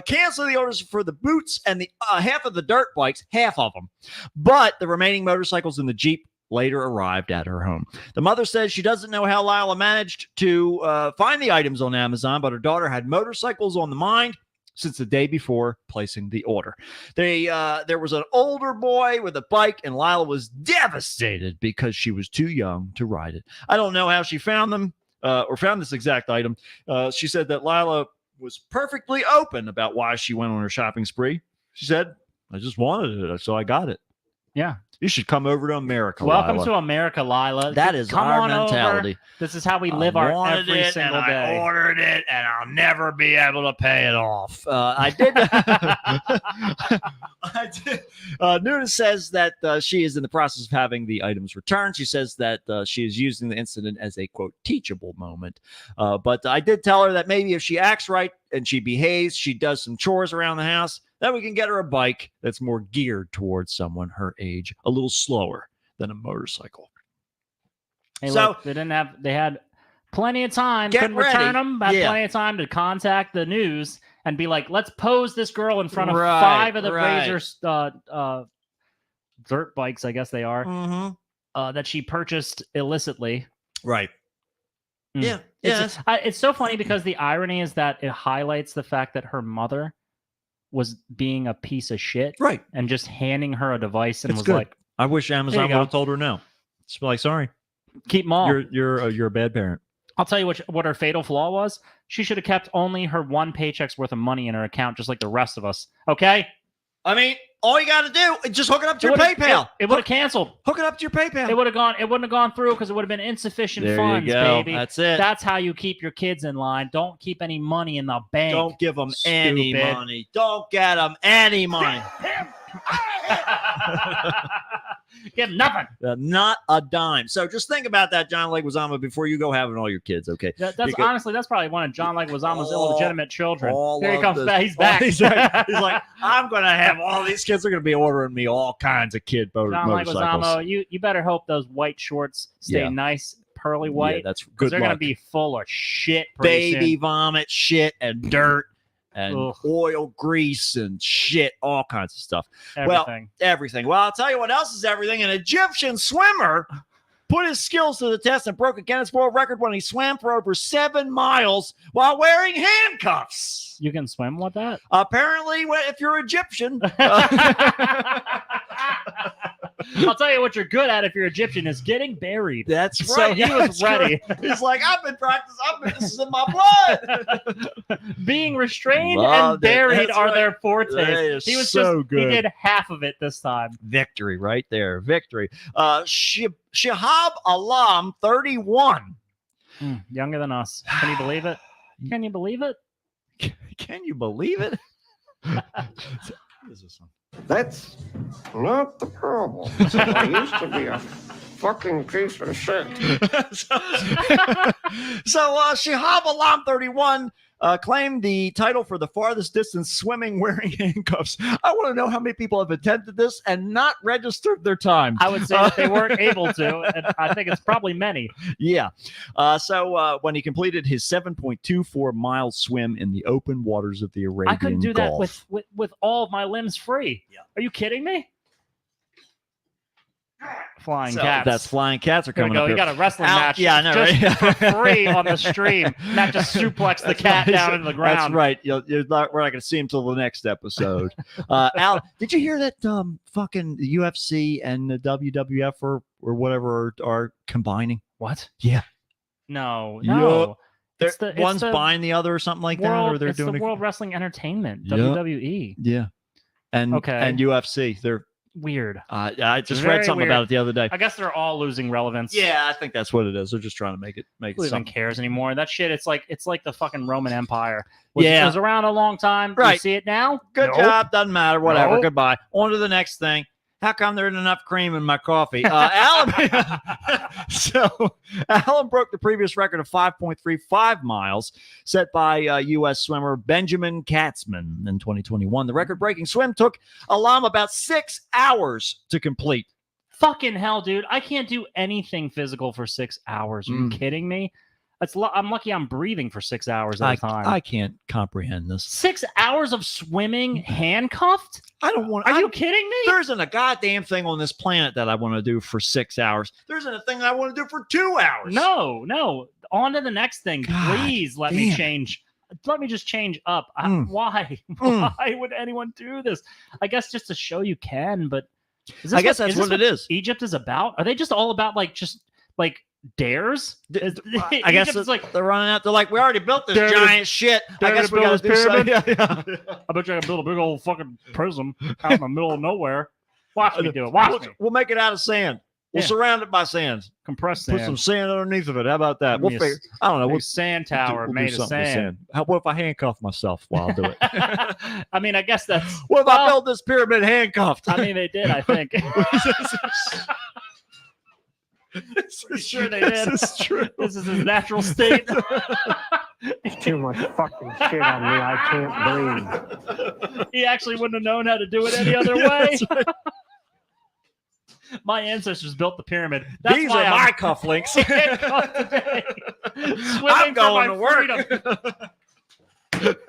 cancel the orders for the boots and the half of the dirt bikes, half of them. But the remaining motorcycles in the Jeep later arrived at her home. The mother says she doesn't know how Lila managed to find the items on Amazon, but her daughter had motorcycles on the mind since the day before placing the order. There was an older boy with a bike, and Lila was devastated because she was too young to ride it. I don't know how she found them or found this exact item. She said that Lila was perfectly open about why she went on her shopping spree. She said, I just wanted it, so I got it. Yeah. You should come over to America. Welcome Lila. to America, Lila. That is Come our on mentality. over. This is how we I live our wanted every it, single and day. I ordered it, and I'll never be able to pay it off. I did. I did. Nuna says that she is in the process of having the items returned. She says that she is using the incident as a quote teachable moment. But I did tell her that maybe if she acts right and she behaves, she does some chores around the house, then we can get her a bike that's more geared towards someone her age, a little slower than a motorcycle. Hey, So- look, they had plenty of time. Get Couldn't ready. return them. Had Yeah. plenty of time to contact the news and be like, let's pose this girl in front of Right, 5 of the right. Razor dirt bikes, I guess they are, Mm-hmm. that she purchased illicitly. Right. Mm. Yeah. It's so funny because the irony is that it highlights the fact that her mother was being a piece of shit, Right. and just handing her a device and It's was good. like, I wish There Amazon you would go. have told her no. Just be like, sorry, keep them all. you're a bad parent. I'll tell you what her fatal flaw was. She should have kept only her one paycheck's worth of money in her account, just like the rest of us. Okay? I mean, all you got to do is just hook it up to your PayPal. It would have canceled. Hook it up to your PayPal. It would have gone. It wouldn't have gone through because it would have been insufficient There funds, you go. baby. That's it. That's how you keep your kids in line. Don't keep any money in the bank. Don't give them any Stupid. money. Don't get them any money. Give nothing. Not a dime. So just think about that, John Leguizamo, before you go having all your kids. Okay. That's Because- honestly, that's probably one of John Leguizamo's illegitimate children. all Here he of comes this- back. He's back. He's like, I'm going to have all these kids are going to be ordering me all kinds of kid John motorcycles. Leguizamo, you better hope those white shorts stay Yeah. nice, pearly Yeah, white. that's 'cause good they're gonna luck. be full of shit. pretty Baby soon. vomit, shit, and dirt, and Ugh. oil, grease, and shit, all kinds of stuff. Everything. Well, everything. Well, I'll tell you what else is everything. An Egyptian swimmer put his skills to the test and broke a Guinness World Record when he swam for over 7 miles while wearing handcuffs. You can swim with that? Apparently, if you're Egyptian. I'll tell you what you're good at if you're Egyptian is getting buried. That's So right. he was That's ready. right. He's like, I've been practicing. This is in my blood. Being restrained Loved and it. buried That's are right. their fortes. That is He was so just good. he did half of it this time. Victory right there. Victory. Shihab Alam, 31. Younger than us. Can you believe it? Can you believe it? Can you believe it? That's not the problem. I used to be a fucking piece of shit. So Shihab Alam, 31, claimed the title for the farthest distance swimming wearing handcuffs. I want to know how many people have attempted this and not registered their time. I would say that they weren't able to. And I think it's probably many. Yeah. So when he completed his 7.24 mile swim in the open waters of the Arabian I couldn't do that Gulf. with all of my limbs free. Yeah. Are you kidding me? Flying So cats. that's flying cats are Here we coming go. up You here. got a wrestling Al- match. yeah, I know, just right? for free on the stream. Not just suplex the cat down into the ground. That's right. We're not going to see him till the next episode. Al, did you hear that fucking UFC and the WWF or whatever are combining? What? Yeah. No, Yup. no. It's the- it's One's the buying the other or something like that, or they're it's doing the World Wrestling Entertainment, Yup. WWE. Yeah. And UFC. They're Weird. I just Very read something weird. about it the other day. I guess they're all losing relevance. Yeah, I think that's what it is. They're just trying to make it Who even something. cares anymore? That shit, it's like the fucking Roman Empire. Yeah. It was around a long time. Do you Right. see it now? Good Nope. job. Doesn't matter. Whatever. Nope. Goodbye. On to the next thing. How come there isn't enough cream in my coffee? Alan, so Alan broke the previous record of 5.35 miles set by U.S. swimmer Benjamin Katzman in 2021. The record-breaking swim took Alam about 6 hours to complete. Fucking hell, dude. I can't do anything physical for 6 hours. Are you kidding me? I'm lucky I'm breathing for 6 hours at a time. I can't comprehend this. 6 hours of swimming handcuffed? I don't want. Are you kidding me? There isn't a goddamn thing on this planet that I want to do for 6 hours. There isn't a thing that I want to do for 2 hours. No. On to the next thing. God Please let me damn. change. Let me just change up. Why? Mm. Why would anyone do this? I guess just to show you can, but is this I guess that's this what it is. Egypt is about? Are they just all about like dares? I guess Egypt's like they're running out. They're like, we already built this They're giant shit. I they're guess we gonna got to build do this something. I bet you I can build a big old fucking prism out in the middle of nowhere. Watch me do it. Watch me. We'll make it out of sand. We'll Yeah. surround it by sand. Compressed Put sand. some sand underneath of it. How about that? Give We'll me a figure. I don't know. Big We'll sand tower we'll do made of something with sand. What if I handcuff myself while I do it? I mean, I guess that's. What if I well, build this pyramid handcuffed? I mean, they did. I think. Pretty sure they did. This is true. This is his natural state. Too much fucking shit on me. I can't breathe. He actually wouldn't have known how to do it any other way. My ancestors built the pyramid. That's These why are I'm my cufflinks. handcuffed today. Swimming I'm going for to my work. freedom.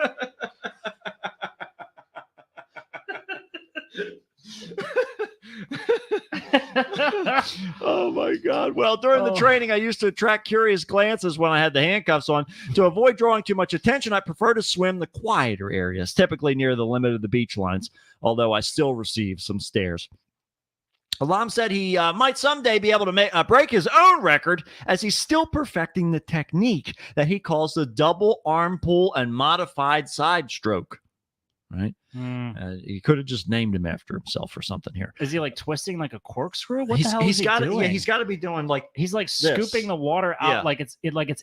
Oh my God. Well, during the Oh. training, I used to attract curious glances when I had the handcuffs on. To avoid drawing too much attention, I prefer to swim the quieter areas, typically near the limit of the beach lines, although I still receive some stares. Alam said he might someday be able to break his own record as he's still perfecting the technique that he calls the double arm pull and modified side stroke. Right? He could have just named him after himself or something here. Is he like twisting like a corkscrew? What the hell He's is he got doing? Yeah, he's got to be doing like He's like this. scooping the water out Yeah. like it's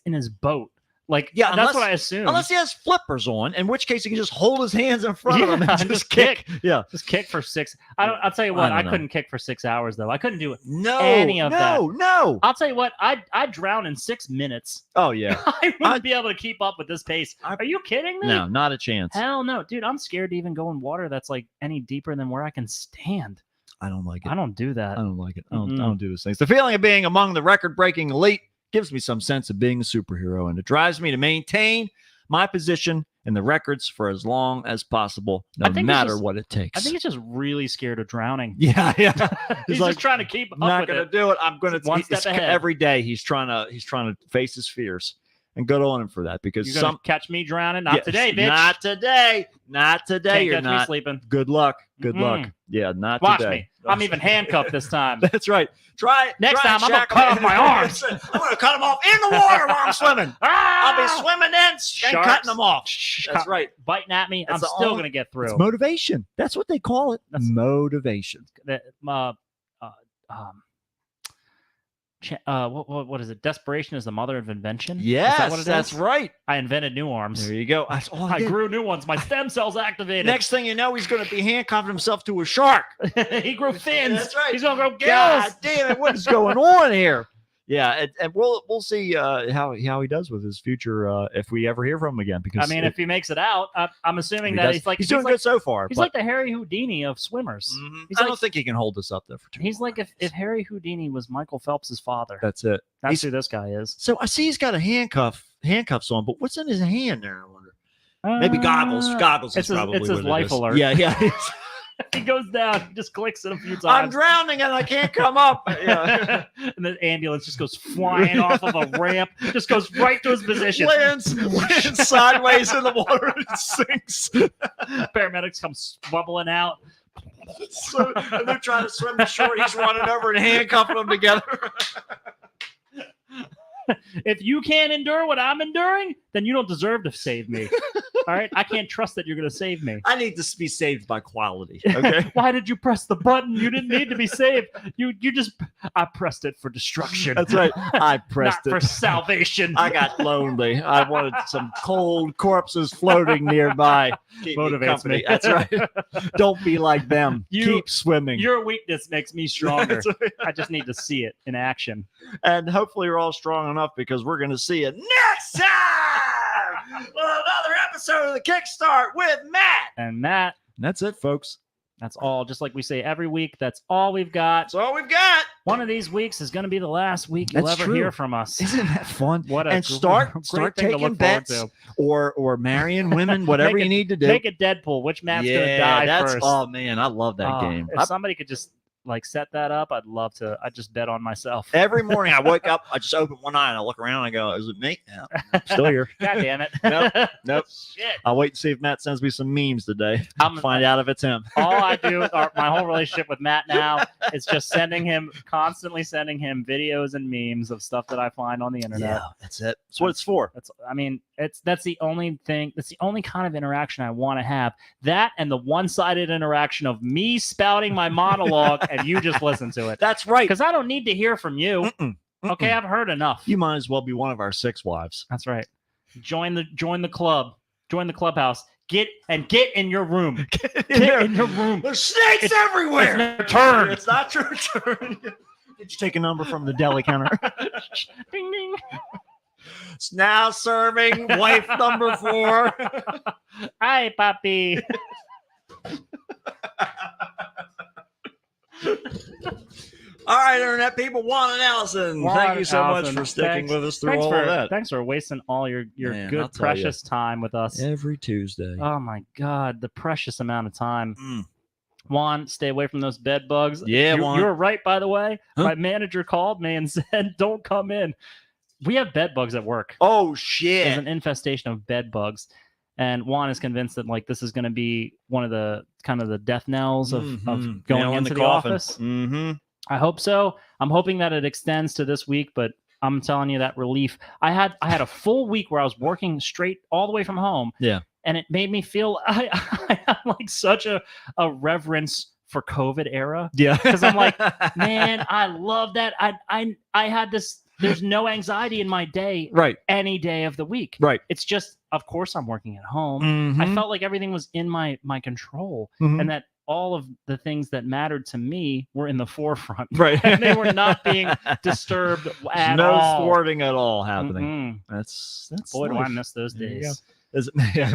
in his boat. Like Yeah, that's what I assume. Unless he has flippers on, in which case he can just hold his hands in front of him Yeah, and just kick. Yeah. Just kick for 6. I'll tell you what, I don't know. couldn't kick for 6 hours though. I couldn't do it. No, Any of that. no. I'll tell you what, I'd drown in 6 minutes. Oh yeah. I wouldn't be able to keep up with this pace. Are you kidding me? No, not a chance. Hell no, dude. I'm scared to even go in water that's like any deeper than where I can stand. I don't like it. I don't do that. I don't like it. I Mm-mm. don't do those things. The feeling of being among the record-breaking elite gives me some sense of being a superhero, and it drives me to maintain my position in the records for as long as possible, no I think it's matter just- what it takes. I think he's just really scared of drowning. Yeah. He's like, just trying to keep up not with gonna it. do it. I'm gonna One step ahead. every day. He's trying to face his fears, and good on him for that. Because You're gonna catch me drowning? Not Yes, today, bitch. Not today. Not today. Can't You're catch me not sleeping. Good luck. Good luck. Mm-mm. Yeah, not Watch today. me. I'm even handcuffed this time. That's right. Try Next try time, I'm gonna shackle cut me. off my arms. I'm gonna cut them off in the water while I'm swimming. I'll be swimming in and Sharks. cutting them off. That's right. Biting at me. That's I'm the still only- gonna get through. It's motivation. That's what they call it. Motivation. That, what is it? Desperation is the mother of invention. Is Yes, that what it that's is? right. I invented new arms. There you go. That's all I did. grew new ones. My stem cells activated. Next thing you know, he's going to be handcuffing himself to a shark. he grew fins. That's right. He's gonna grow gills. God damn it! What is going on here? Yeah, and we'll see how he does with his future if we ever hear from him again. Because I mean, if he makes it out, I'm assuming he that does- he's like he's doing like, good so far. He's but like the Harry Houdini of swimmers. He's I like don't think he can hold us up there for too. he's like if Harry Houdini was Michael Phelps's father. That's it. That's He's- who this guy is. So I see he's got a handcuffs on, but what's in his hand there? I wonder. Maybe goggles. Goggles It's is his, probably it's his what it life is. alert. Yeah. he goes down, he just clicks it a few times. I'm drowning and I can't come up. Yeah. and the ambulance just goes flying off of a ramp, just goes right to his position. lands sideways in the water and sinks. Paramedics come bubbling out. So, and they're trying to swim to shore. He's running over and handcuffing them together. If you can't endure what I'm enduring, then you don't deserve to save me. All right? I can't trust that you're going to save me. I need to be saved by quality. Okay. Why did you press the button? You didn't need to be saved. You just I pressed it for destruction. That's right. I pressed Not it. for salvation. I got lonely. I wanted some cold corpses floating nearby. Keep me Motivates company. me. That's right. Don't be like them. You- Keep swimming. Your weakness makes me stronger. That's right. I just need to see it in action. And hopefully you're all strong enough because we're going to see it next time. Another episode of the Kickstart with Matt. And Matt, And that's it, folks. that's all. Just like we say every week, that's all we've got. That's all we've got. One of these weeks is going to be the last week you'll That's ever true. hear from us. Isn't that fun? What a and gr- start great thing to taking look forward bets to. or marrying women, whatever Make you it- need to do. Make it Deadpool. Which Matt's going to die that's first? oh man, I love that Oh, game. If somebody could just like set that up, I'd love to. I just bet on myself. Every morning I wake up, I just open one eye and I look around and I go, is it me? Yeah, I'm still here. God damn it. Nope. Shit. I'll wait and see if Matt sends me some memes today. I'm- Find out if it's him. All I do, my whole relationship with Matt now is just constantly sending him videos and memes of stuff that I find on the internet. Yeah, that's it. That's what it's for. That's the only thing. That's the only kind of interaction I want to have. That and the one-sided interaction of me spouting my monologue and you just listen to it. That's right. Because I don't need to hear from you. Okay, I've heard enough. You might as well be one of our 6 wives. That's right. Join the club. Join the clubhouse. Get in your room. Get in your room. There's snakes everywhere. It's your turn. It's not your turn. Did you take a number from the deli counter? Ding ding. It's now serving wife number 4. Hi, puppy. All right, internet people, Juan and Allison. Thank you so much for sticking with us through all of that. Thanks for wasting all your Man, I'll good, tell precious time with us. Every Tuesday. Oh my God, the precious amount of time. Mm. Juan, stay away from those bed bugs. Yeah, you, Juan. you were right, by the way. Huh? My manager called me and said, "Don't come in. We have bed bugs at work. Oh shit! There's an infestation of bed bugs." And Juan is convinced that like this is going to be one of the kind of the death knells of Nail going in into the coffin. office. Mm-hmm. I hope so. I'm hoping that it extends to this week, but I'm telling you that relief. I had a full week where I was working straight all the way from home. Yeah. And it made me feel I have like such a reverence for COVID era. Yeah. Because I'm like, man, I love that. I had this, there's no anxiety in my day Right. any day of the week. Right. It's just, of course I'm working at home. Mhm. I felt like everything was in my control Mhm. and that all of the things that mattered to me were in the forefront. Right. And they were not being disturbed at no all. thwarting at all happening. Mm-mm. That's Boy, do I life. miss those There you days.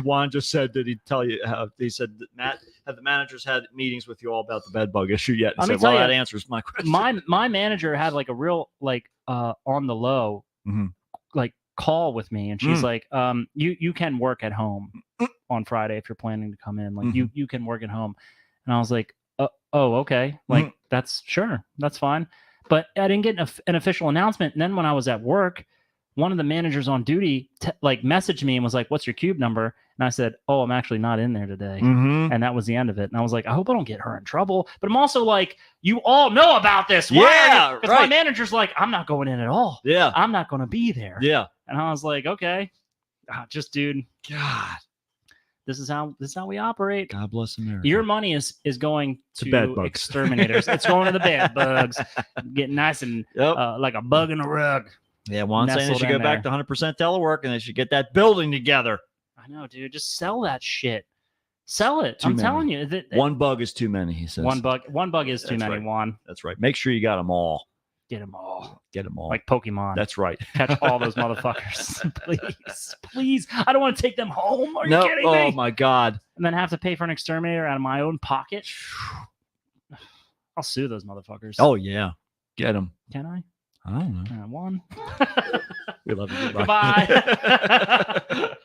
Juan just said, did he tell you how he said that Matt, have the managers had meetings with you all about the bed bug issue yet? He Let me said, tell well, you, that answers my question. My manager had like a real like on the low Mhm. like call with me and she's Mm. like you can work at home on Friday if you're planning to come in, like Mm-hmm. you can work at home. And I was like, oh okay, like that's fine, but I didn't get an official announcement. And then when I was at work, one of the managers on duty like messaged me and was like, what's your cube number? And I said, oh, I'm actually not in there today. Mhm. And that was the end of it. And I was like, I hope I don't get her in trouble. But I'm also like, you all know about this. Yeah, Because my right. manager's like, I'm not going in at all. Yeah. I'm not going to be there. Yeah. And I was like, okay, dude, God, this is how we operate. God bless America. Your money is going To bed to bugs. exterminators. It's going to the bed bugs, getting nice and Yep. like a bug in a rug. Yeah, Juan saying they nestled should in go back to there. 100% telework and they should get that building together. I know, dude. Just sell that shit. Sell it. Too I'm many. telling you. One bug is too many, he says. One bug is too That's many. right. Juan, That's right. Make sure you got them all. get them all. Get them all. Like Pokemon. That's right. Catch all those motherfuckers. Please. I don't want to take them home. Are you No. kidding Oh me? my God. And then have to pay for an exterminator out of my own pocket. I'll sue those motherfuckers. Oh yeah. Get them. Can I? I don't know. One. We love you. Goodbye.